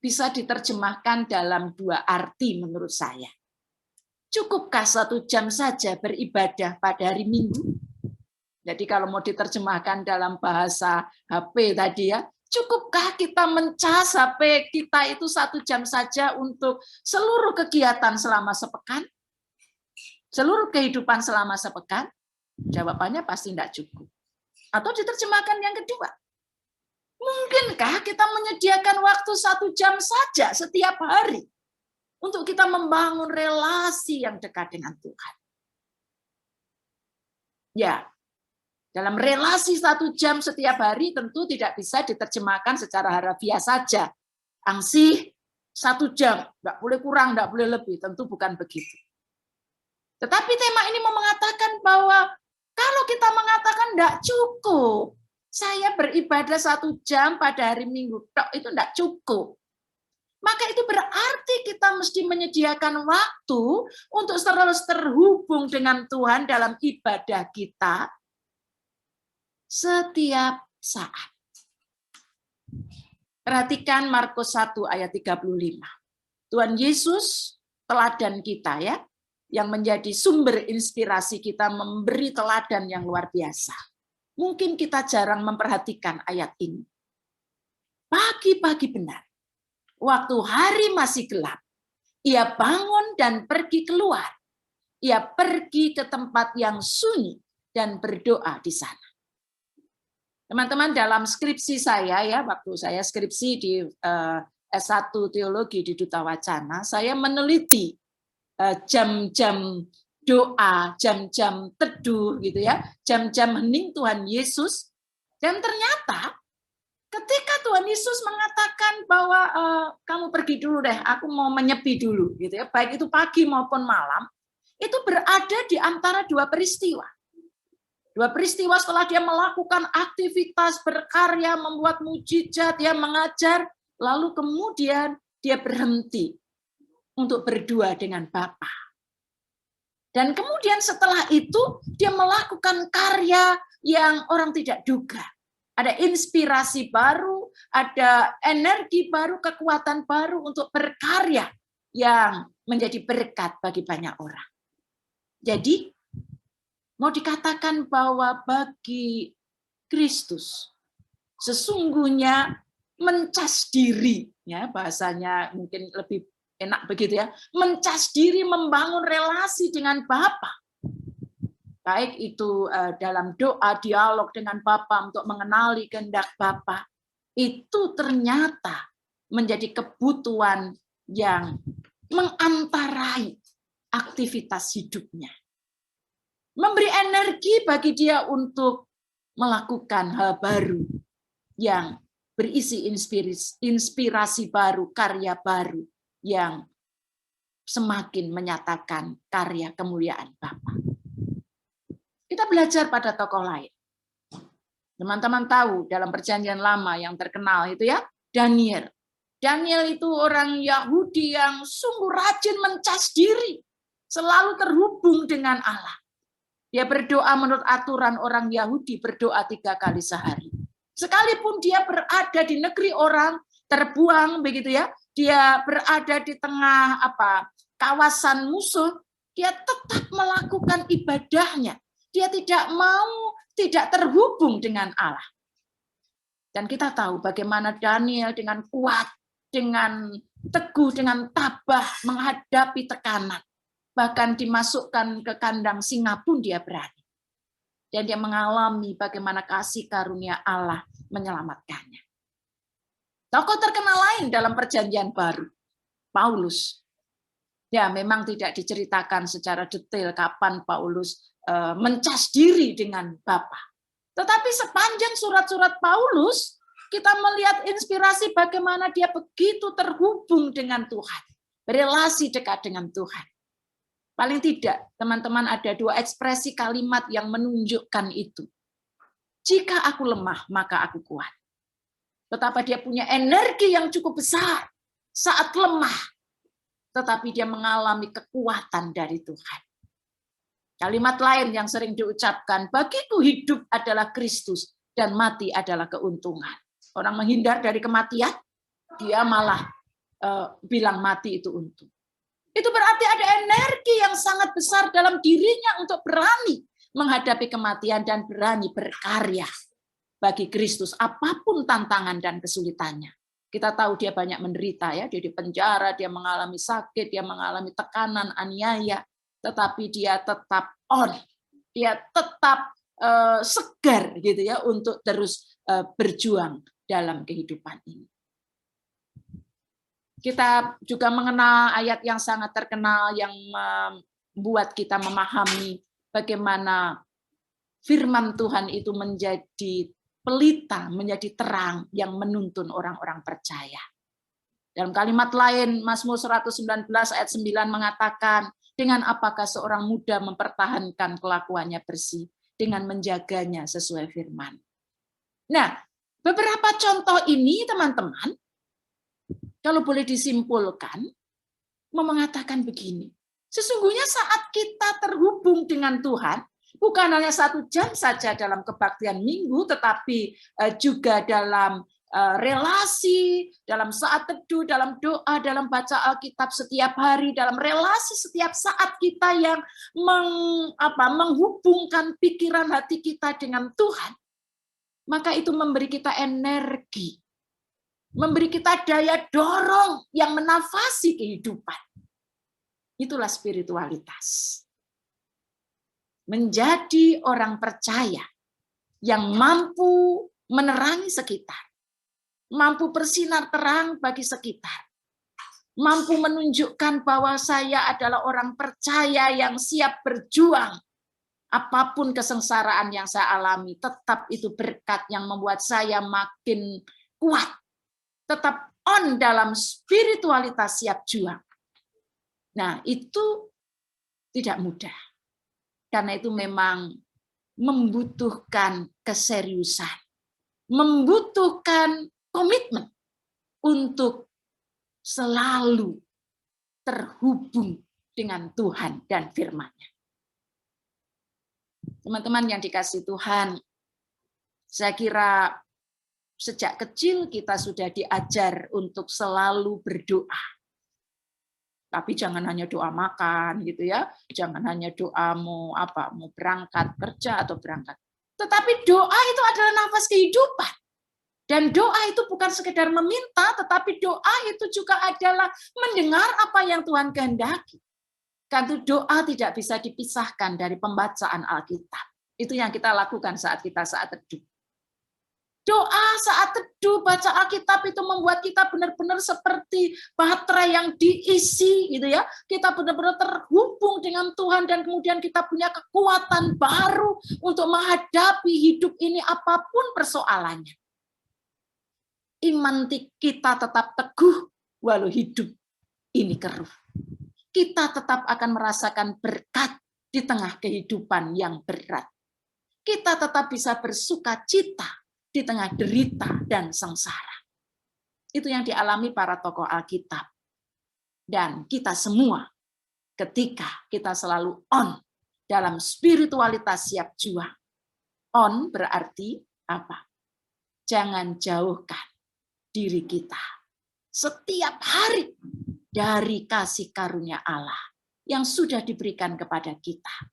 Bisa diterjemahkan dalam 2 arti menurut saya. Cukupkah 1 jam saja beribadah pada hari Minggu? Jadi kalau mau diterjemahkan dalam bahasa HP tadi ya, cukupkah kita mencas HP kita itu 1 jam saja untuk seluruh kegiatan selama sepekan? Seluruh kehidupan selama sepekan? Jawabannya pasti tidak cukup. Atau diterjemahkan yang kedua. Mungkinkah kita menyediakan waktu 1 jam saja setiap hari untuk kita membangun relasi yang dekat dengan Tuhan? Ya, dalam relasi 1 jam setiap hari tentu tidak bisa diterjemahkan secara harafiah saja. Angsih 1 jam, nggak boleh kurang, nggak boleh lebih, tentu bukan begitu. Tetapi tema ini mau mengatakan bahwa kalau kita mengatakan nggak cukup, saya beribadah 1 jam pada hari Minggu, itu tidak cukup. Maka itu berarti kita mesti menyediakan waktu untuk terus terhubung dengan Tuhan dalam ibadah kita setiap saat. Perhatikan Markus 1 ayat 35. Tuhan Yesus teladan kita ya, yang menjadi sumber inspirasi kita memberi teladan yang luar biasa. Mungkin kita jarang memperhatikan ayat ini. Pagi-pagi benar, waktu hari masih gelap, ia bangun dan pergi keluar. Ia pergi ke tempat yang sunyi dan berdoa di sana. Teman-teman, dalam skripsi saya ya, waktu saya skripsi di S1 Teologi di Duta Wacana, saya meneliti jam-jam doa, jam-jam teduh gitu ya, jam-jam hening Tuhan Yesus. Dan ternyata ketika Tuhan Yesus mengatakan bahwa kamu pergi dulu deh, aku mau menyepi dulu gitu ya, baik itu pagi maupun malam, itu berada di antara 2 peristiwa. 2 peristiwa setelah dia melakukan aktivitas berkarya, membuat mujizat, dia mengajar, lalu kemudian dia berhenti untuk berdua dengan Bapa. Dan kemudian setelah itu dia melakukan karya yang orang tidak duga. Ada inspirasi baru, ada energi baru, kekuatan baru untuk berkarya yang menjadi berkat bagi banyak orang. Jadi mau dikatakan bahwa bagi Kristus sesungguhnya mencas diri, ya bahasanya mungkin lebih enak begitu ya, mencas diri membangun relasi dengan Bapa. Baik itu dalam doa, dialog dengan Bapa untuk mengenali kehendak Bapa, itu ternyata menjadi kebutuhan yang mengantarai aktivitas hidupnya. Memberi energi bagi dia untuk melakukan hal baru yang berisi inspirasi baru, karya baru yang semakin menyatakan karya kemuliaan Bapa. Kita belajar pada tokoh lain. Teman-teman tahu dalam Perjanjian Lama yang terkenal itu ya, Daniel. Daniel itu orang Yahudi yang sungguh rajin mencas diri, selalu terhubung dengan Allah. Dia berdoa menurut aturan orang Yahudi, berdoa 3 kali sehari. Sekalipun dia berada di negeri orang, terbuang begitu ya, dia berada di tengah kawasan musuh, dia tetap melakukan ibadahnya. Dia tidak terhubung dengan Allah. Dan kita tahu bagaimana Daniel dengan kuat, dengan teguh, dengan tabah menghadapi tekanan. Bahkan dimasukkan ke kandang singa pun dia berani. Dan dia mengalami bagaimana kasih karunia Allah menyelamatkannya. Tokoh terkenal lain dalam Perjanjian Baru, Paulus. Ya, memang tidak diceritakan secara detail kapan Paulus mencas diri dengan Bapa. Tetapi sepanjang surat-surat Paulus, kita melihat inspirasi bagaimana dia begitu terhubung dengan Tuhan. Berelasi dekat dengan Tuhan. Paling tidak, teman-teman, ada 2 ekspresi kalimat yang menunjukkan itu. Jika aku lemah, maka aku kuat. Betapa dia punya energi yang cukup besar saat lemah. Tetapi dia mengalami kekuatan dari Tuhan. Kalimat lain yang sering diucapkan, bagiku hidup adalah Kristus dan mati adalah keuntungan. Orang menghindar dari kematian, dia malah bilang mati itu untung. Itu berarti ada energi yang sangat besar dalam dirinya untuk berani menghadapi kematian dan berani berkarya bagi Kristus, apapun tantangan dan kesulitannya. Kita tahu dia banyak menderita ya, dia di penjara, dia mengalami sakit, dia mengalami tekanan, aniaya, tetapi dia tetap on, dia tetap segar gitu ya untuk terus berjuang dalam kehidupan ini. Kita juga mengenal ayat yang sangat terkenal yang membuat kita memahami bagaimana firman Tuhan itu menjadi pelita, menjadi terang yang menuntun orang-orang percaya. Dalam kalimat lain, Mazmur 119 ayat 9 mengatakan, dengan apakah seorang muda mempertahankan kelakuannya bersih, dengan menjaganya sesuai firman. Nah, beberapa contoh ini, teman-teman, kalau boleh disimpulkan, mengatakan begini, sesungguhnya saat kita terhubung dengan Tuhan, bukan hanya 1 jam saja dalam kebaktian minggu, tetapi juga dalam relasi, dalam saat teduh, dalam doa, dalam baca Alkitab setiap hari, dalam relasi setiap saat kita yang menghubungkan pikiran hati kita dengan Tuhan, maka itu memberi kita energi, memberi kita daya dorong yang menafasi kehidupan. Itulah spiritualitas. Menjadi orang percaya yang mampu menerangi sekitar, mampu bersinar terang bagi sekitar, mampu menunjukkan bahwa saya adalah orang percaya yang siap berjuang. Apapun kesengsaraan yang saya alami, tetap itu berkat yang membuat saya makin kuat, tetap on dalam spiritualitas siap juang. Nah, itu tidak mudah. Karena itu memang membutuhkan keseriusan, membutuhkan komitmen untuk selalu terhubung dengan Tuhan dan firman-Nya. Teman-teman yang dikasihi Tuhan, saya kira sejak kecil kita sudah diajar untuk selalu berdoa. Tapi jangan hanya doa makan gitu ya, jangan hanya doa mau berangkat kerja atau berangkat. Tetapi doa itu adalah nafas kehidupan. Dan doa itu bukan sekedar meminta, tetapi doa itu juga adalah mendengar apa yang Tuhan kehendaki. Karena doa tidak bisa dipisahkan dari pembacaan Alkitab. Itu yang kita lakukan saat teduh. Doa saat teduh, baca Alkitab itu membuat kita benar-benar seperti baterai yang diisi gitu ya. Kita benar-benar terhubung dengan Tuhan dan kemudian kita punya kekuatan baru untuk menghadapi hidup ini apapun persoalannya. Iman kita tetap teguh walau hidup ini keruh. Kita tetap akan merasakan berkat di tengah kehidupan yang berat. Kita tetap bisa bersuka cita di tengah derita dan sengsara. Itu yang dialami para tokoh Alkitab. Dan kita semua ketika kita selalu on dalam spiritualitas siap juang. On berarti apa? Jangan jauhkan diri kita setiap hari dari kasih karunia Allah yang sudah diberikan kepada kita.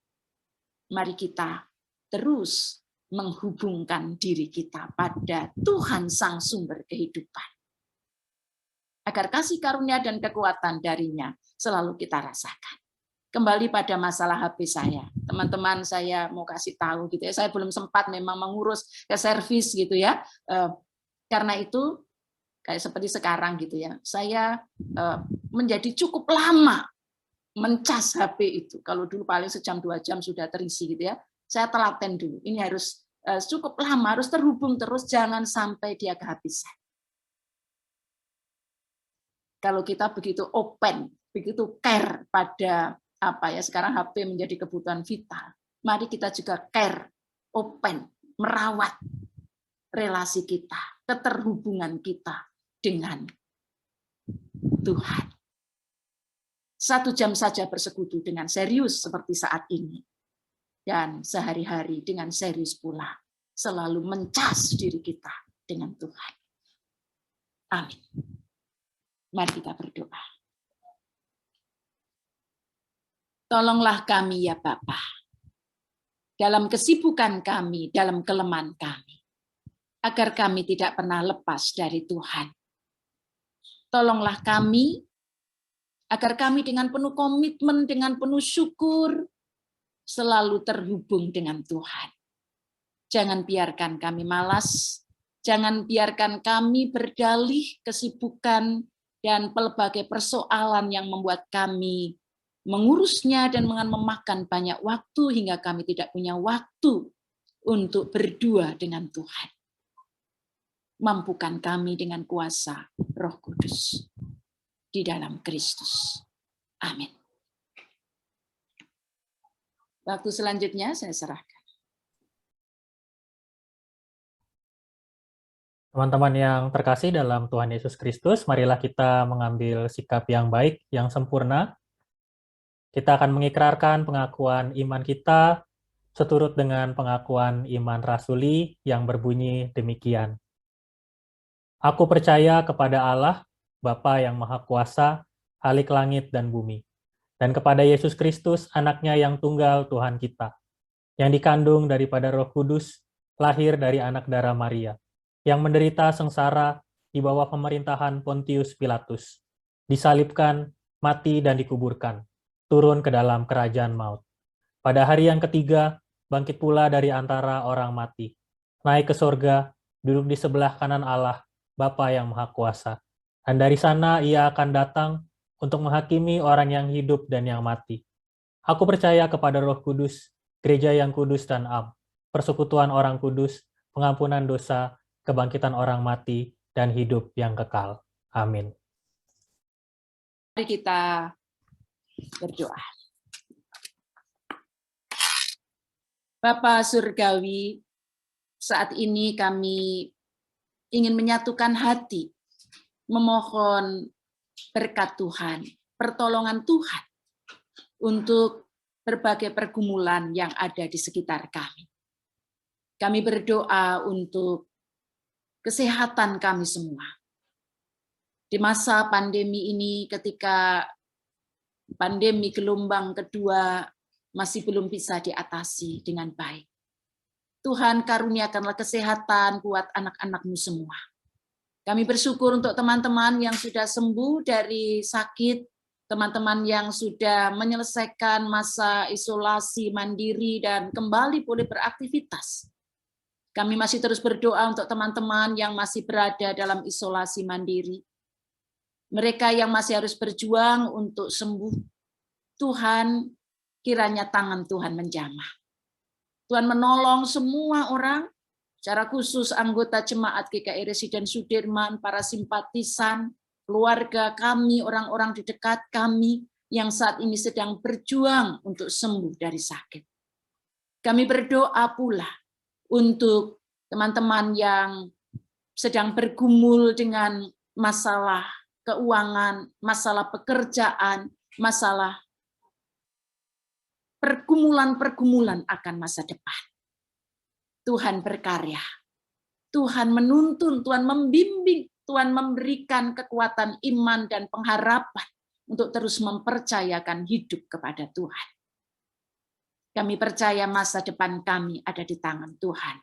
Mari kita terus menghubungkan diri kita pada Tuhan Sang Sumber kehidupan. Agar kasih karunia dan kekuatan darinya selalu kita rasakan. Kembali pada masalah HP saya. Teman-teman saya mau kasih tahu gitu ya. Saya belum sempat memang mengurus ke servis gitu ya. Karena itu kayak seperti sekarang gitu ya. Saya menjadi cukup lama mencas HP itu. Kalau dulu paling sejam 2 jam sudah terisi gitu ya. Saya telaten dulu. Ini harus cukup lama, harus terhubung terus, jangan sampai dia kehabisan. Kalau kita begitu open, begitu care pada apa ya, sekarang HP menjadi kebutuhan vital. Mari kita juga care, open, merawat relasi kita, keterhubungan kita dengan Tuhan. 1 jam saja bersekutu dengan serius seperti saat ini. Dan sehari-hari dengan serius pula selalu mencas diri kita dengan Tuhan. Amin. Mari kita berdoa. Tolonglah kami ya Bapa, dalam kesibukan kami, dalam kelemahan kami, agar kami tidak pernah lepas dari Tuhan. Tolonglah kami, agar kami dengan penuh komitmen, dengan penuh syukur, selalu terhubung dengan Tuhan. Jangan biarkan kami malas, jangan biarkan kami berdalih kesibukan dan pelbagai persoalan yang membuat kami mengurusnya dan memakan banyak waktu hingga kami tidak punya waktu untuk berdua dengan Tuhan. Mampukan kami dengan kuasa Roh Kudus di dalam Kristus. Amin. Waktu selanjutnya saya serahkan. Teman-teman yang terkasih dalam Tuhan Yesus Kristus, marilah kita mengambil sikap yang baik, yang sempurna. Kita akan mengikrarkan pengakuan iman kita seturut dengan pengakuan iman rasuli yang berbunyi demikian. Aku percaya kepada Allah, Bapa yang Maha Kuasa, Khalik langit dan bumi, dan kepada Yesus Kristus, anaknya yang tunggal Tuhan kita, yang dikandung daripada Roh Kudus, lahir dari anak darah Maria, yang menderita sengsara di bawah pemerintahan Pontius Pilatus, disalibkan, mati dan dikuburkan, turun ke dalam kerajaan maut. Pada hari yang ketiga, bangkit pula dari antara orang mati, naik ke sorga, duduk di sebelah kanan Allah, Bapa yang Maha Kuasa. Dan dari sana ia akan datang untuk menghakimi orang yang hidup dan yang mati. Aku percaya kepada Roh Kudus, gereja yang kudus dan am, persekutuan orang kudus, pengampunan dosa, kebangkitan orang mati, dan hidup yang kekal. Amin. Mari kita berdoa. Bapa Surgawi, saat ini kami ingin menyatukan hati, memohon berkat Tuhan, pertolongan Tuhan untuk berbagai pergumulan yang ada di sekitar kami. Kami berdoa untuk kesehatan kami semua. Di masa pandemi ini, ketika pandemi gelombang kedua masih belum bisa diatasi dengan baik, Tuhan karuniakanlah kesehatan buat anak-anak-Mu semua. Kami bersyukur untuk teman-teman yang sudah sembuh dari sakit, teman-teman yang sudah menyelesaikan masa isolasi mandiri dan kembali boleh beraktivitas. Kami masih terus berdoa untuk teman-teman yang masih berada dalam isolasi mandiri. Mereka yang masih harus berjuang untuk sembuh. Tuhan, kiranya tangan Tuhan menjamah. Tuhan menolong semua orang, secara khusus anggota jemaat GKI Residen Sudirman, para simpatisan, keluarga kami, orang-orang di dekat kami yang saat ini sedang berjuang untuk sembuh dari sakit. Kami berdoa pula untuk teman-teman yang sedang bergumul dengan masalah keuangan, masalah pekerjaan, masalah pergumulan-pergumulan akan masa depan. Tuhan berkarya, Tuhan menuntun, Tuhan membimbing, Tuhan memberikan kekuatan iman dan pengharapan untuk terus mempercayakan hidup kepada Tuhan. Kami percaya masa depan kami ada di tangan Tuhan.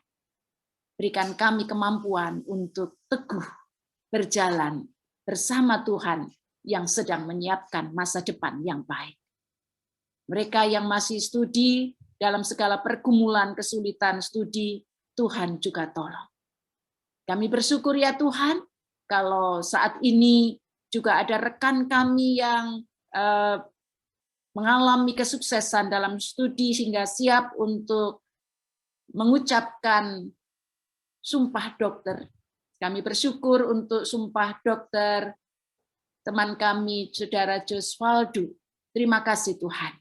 Berikan kami kemampuan untuk teguh berjalan bersama Tuhan yang sedang menyiapkan masa depan yang baik. Mereka yang masih studi dalam segala pergumulan kesulitan studi, Tuhan juga tolong. Kami bersyukur ya Tuhan, kalau saat ini juga ada rekan kami yang mengalami kesuksesan dalam studi sehingga siap untuk mengucapkan sumpah dokter. Kami bersyukur untuk sumpah dokter teman kami, Saudara Josvaldo. Terima kasih Tuhan.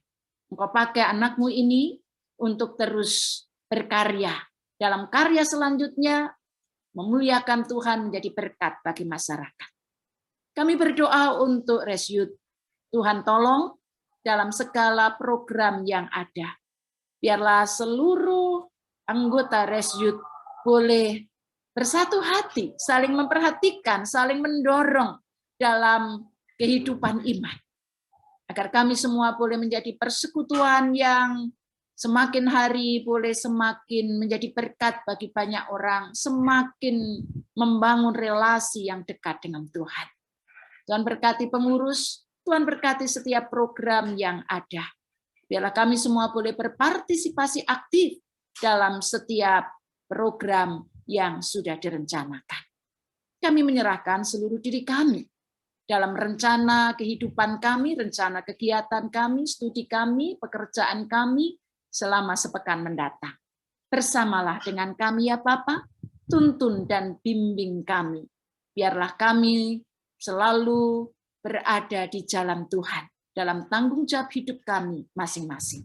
Engkau pakai anakmu ini untuk terus berkarya. Dalam karya selanjutnya, memuliakan Tuhan menjadi berkat bagi masyarakat. Kami berdoa untuk Resyut. Tuhan tolong dalam segala program yang ada. Biarlah seluruh anggota Resyut boleh bersatu hati, saling memperhatikan, saling mendorong dalam kehidupan iman. Agar kami semua boleh menjadi persekutuan yang semakin hari boleh semakin menjadi berkat bagi banyak orang, semakin membangun relasi yang dekat dengan Tuhan. Tuhan berkati pengurus, Tuhan berkati setiap program yang ada. Biarlah kami semua boleh berpartisipasi aktif dalam setiap program yang sudah direncanakan. Kami menyerahkan seluruh diri kami dalam rencana kehidupan kami, rencana kegiatan kami, studi kami, pekerjaan kami selama sepekan mendatang. Bersamalah dengan kami ya Bapa, tuntun dan bimbing kami. Biarlah kami selalu berada di jalan Tuhan dalam tanggung jawab hidup kami masing-masing.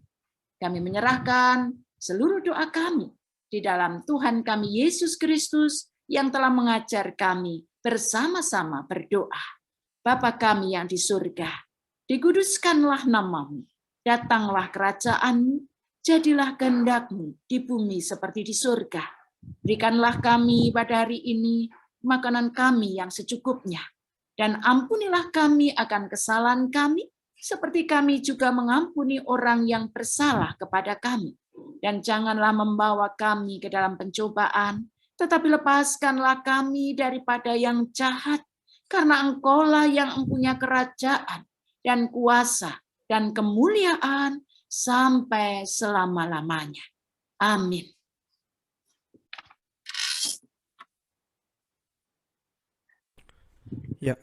Kami menyerahkan seluruh doa kami di dalam Tuhan kami Yesus Kristus yang telah mengajar kami bersama-sama berdoa. Bapa kami yang di surga, dikuduskanlah namamu, datanglah kerajaanmu, jadilah kehendak-Mu di bumi seperti di surga. Berikanlah kami pada hari ini makanan kami yang secukupnya, dan ampunilah kami akan kesalahan kami, seperti kami juga mengampuni orang yang bersalah kepada kami. Dan janganlah membawa kami ke dalam pencobaan, tetapi lepaskanlah kami daripada yang jahat, karena Engkaulah yang mempunyai kerajaan dan kuasa dan kemuliaan sampai selama-lamanya. Amin. Ya,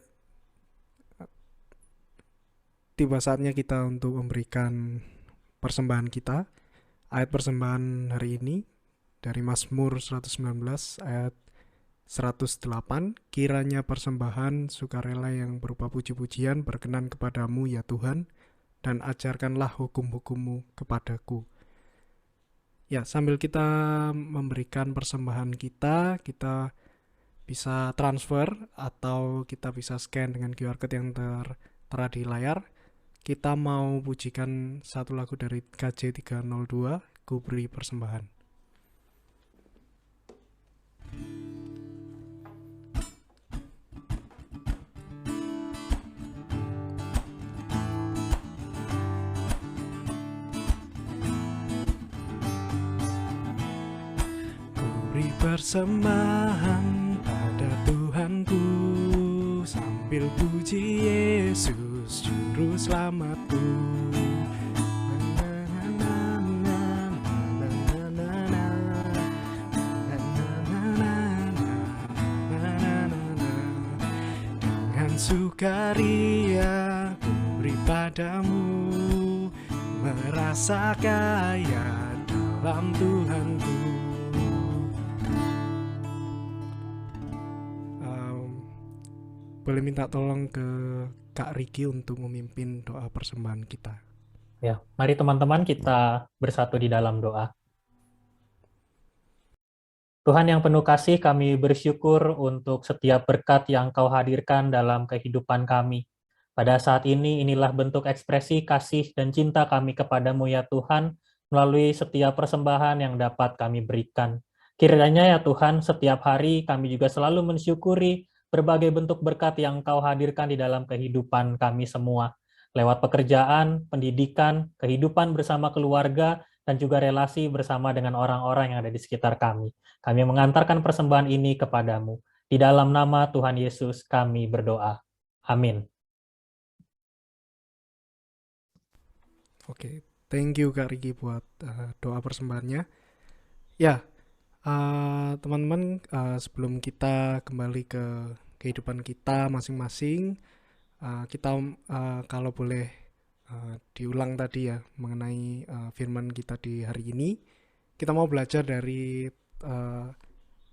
tiba saatnya kita untuk memberikan persembahan kita. Ayat persembahan hari ini dari Mazmur 119 ayat 108, kiranya persembahan sukarela yang berupa puji-pujian berkenan kepadamu ya Tuhan, dan ajarkanlah hukum-hukum-Mu kepadaku. Ya, sambil kita memberikan persembahan kita bisa transfer atau kita bisa scan dengan QR code yang tertera di layar. Kita mau pujikan satu lagu dari KJ 302, Ku Beri Persembahan. Ku beri persembahan pada Tuhanku, sambil puji Yesus Juru Selamatku. sukaria beri padamu, merasa kaya dalam Tuhanku. Boleh minta tolong ke Kak Riki untuk memimpin doa persembahan kita. Ya, mari teman-teman kita bersatu di dalam doa. Tuhan yang penuh kasih, kami bersyukur untuk setiap berkat yang Kau hadirkan dalam kehidupan kami. Pada saat ini, inilah bentuk ekspresi kasih dan cinta kami kepadamu ya Tuhan, melalui setiap persembahan yang dapat kami berikan. Kiranya ya Tuhan, setiap hari kami juga selalu mensyukuri berbagai bentuk berkat yang Kau hadirkan di dalam kehidupan kami semua. Lewat pekerjaan, pendidikan, kehidupan bersama keluarga, dan juga relasi bersama dengan orang-orang yang ada di sekitar kami. Kami mengantarkan persembahan ini kepadamu. Di dalam nama Tuhan Yesus kami berdoa. Amin. Oke, thank you Kak Riki buat doa persembahannya. Ya, teman-teman, sebelum kita kembali ke kehidupan kita masing-masing, kita kalau boleh diulang tadi ya mengenai firman kita di hari ini, kita mau belajar dari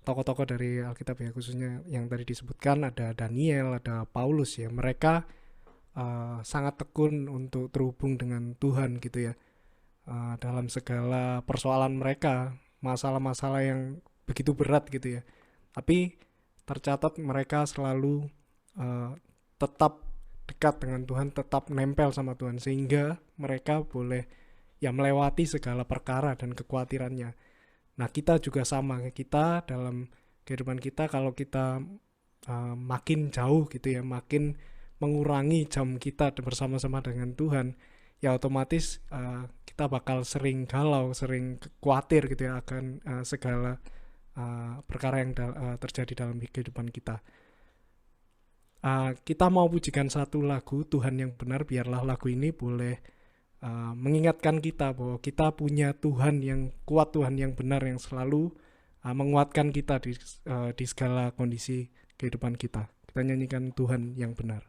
tokoh-tokoh dari Alkitab ya, khususnya yang tadi disebutkan ada Daniel, ada Paulus ya. Mereka sangat tekun untuk terhubung dengan Tuhan gitu ya, dalam segala persoalan mereka, masalah-masalah yang begitu berat gitu ya. Tapi tercatat mereka selalu tetap dekat dengan Tuhan, tetap nempel sama Tuhan, sehingga mereka boleh ya melewati segala perkara dan kekhawatirannya. Nah, kita juga sama, kita dalam kehidupan kita kalau kita makin jauh gitu ya, makin mengurangi jam kita bersama-sama dengan Tuhan, ya otomatis kita bakal sering galau, sering khawatir gitu ya akan segala perkara yang terjadi dalam kehidupan kita. Kita mau pujikan satu lagu Tuhan yang benar. Biarlah lagu ini boleh mengingatkan kita bahwa kita punya Tuhan yang kuat, Tuhan yang benar, yang selalu menguatkan kita di segala kondisi kehidupan kita. Kita nyanyikan Tuhan yang benar.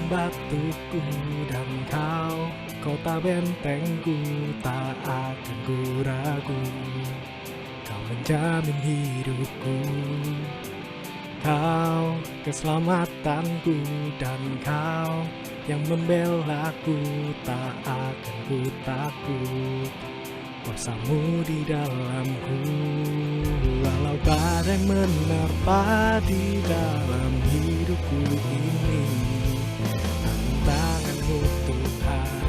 Batuku dan kau, kota bentengku, tak akan ku ragu. Kau menjamin hidupku, kau keselamatanku, dan kau yang membelaku, tak akan ku takut. Kuasamu di dalamku, walau badai menerpa di dalam hidupku ini. Tanganmu Tuhan,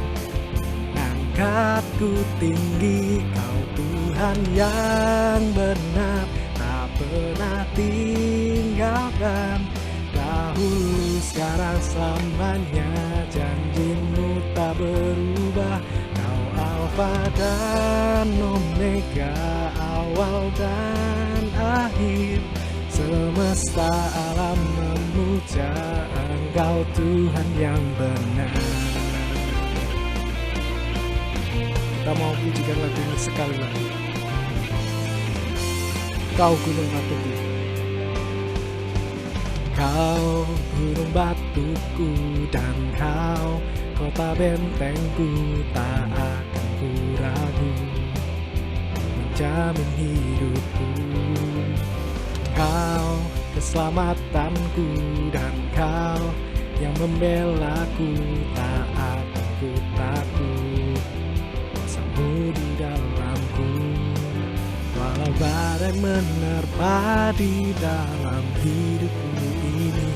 angkatku tinggi, Kau Tuhan yang benar, tak pernah tinggalkan. Dahulu sekarang selamanya, janjimu tak berubah. Kau Alfa dan Omega, awal dan akhir. Semesta alam memuja Engkau Tuhan yang benar. Kita mau pujikan lagu ini sekali lagi. Kau gunung batuku, kau gunung batuku, dan kau kota bentengku, tak akan ku ragu. Menjamin hidupku, Kau keselamatanku, dan Kau yang membelaku, tak akan ku takut. Kuasamu di dalamku, walau badai menerpa di dalam hidupku ini.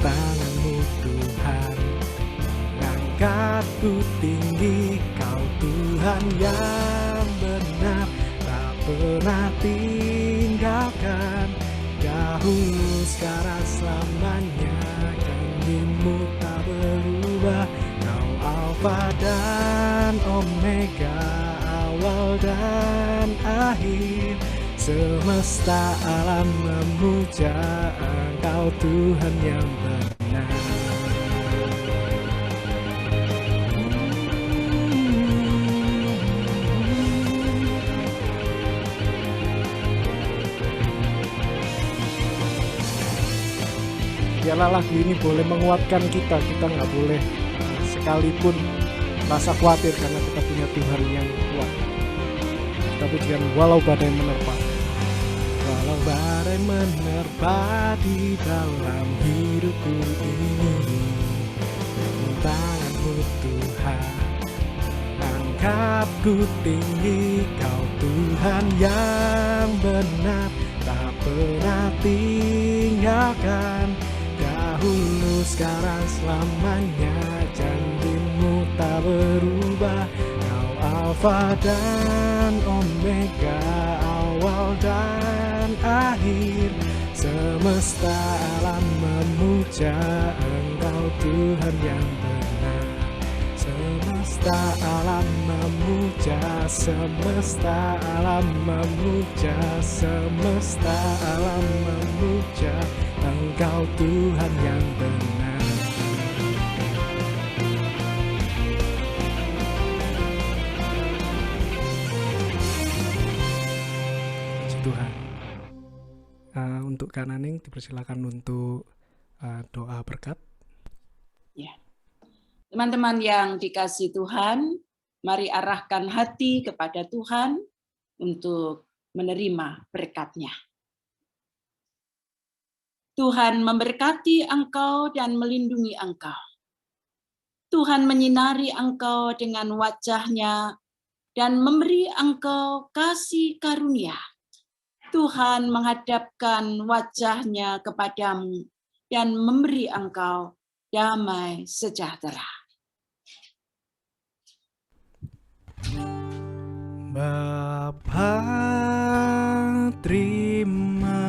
Tanganmu Tuhan, angkatku tinggi, Kau Tuhan yang benar, tak pernah tinggalkan. Dahulu sekarang selamanya, janjimu tak berubah. Kau Alfa dan Omega, awal dan akhir. Semesta alam memuja Engkau Tuhan yang benar. Biarlah lagu ini boleh menguatkan kita nggak boleh sekalipun rasa khawatir karena kita punya Tuhan yang kuat. Kita pujikan walau badai menerpa. Walau badai menerpa di dalam hidupku ini, tangan-Mu Tuhan angkatku tinggi. Kau Tuhan yang benar, tak pernah tinggalkan. Dahulu, sekarang, selamanya, janji-Mu tak berubah. Kau Alfa dan Omega, awal dan akhir. Semesta alam memuja Engkau Tuhan yang benar. Semesta alam memuja, semesta alam memuja, semesta alam memuja Engkau Tuhan yang benar. Puji Tuhan. Untuk Kak Naning dipersilakan untuk doa berkat. Ya. Teman-teman yang dikasihi Tuhan, mari arahkan hati kepada Tuhan untuk menerima berkat-Nya. Tuhan memberkati engkau dan melindungi engkau. Tuhan menyinari engkau dengan wajah-Nya dan memberi engkau kasih karunia. Tuhan menghadapkan wajah-Nya kepadamu dan memberi engkau damai sejahtera. Bapa, terima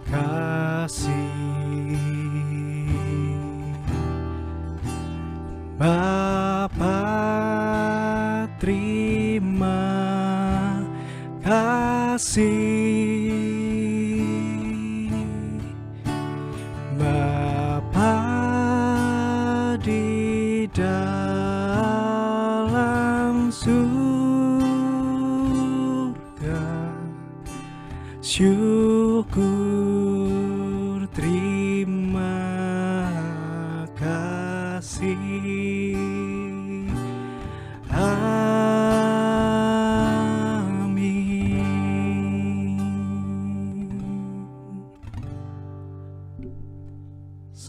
kasih. Bapa, terima kasih. Bapa di dalam surga, syukur terima kasih.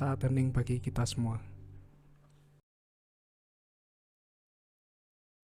Saat hening bagi kita semua.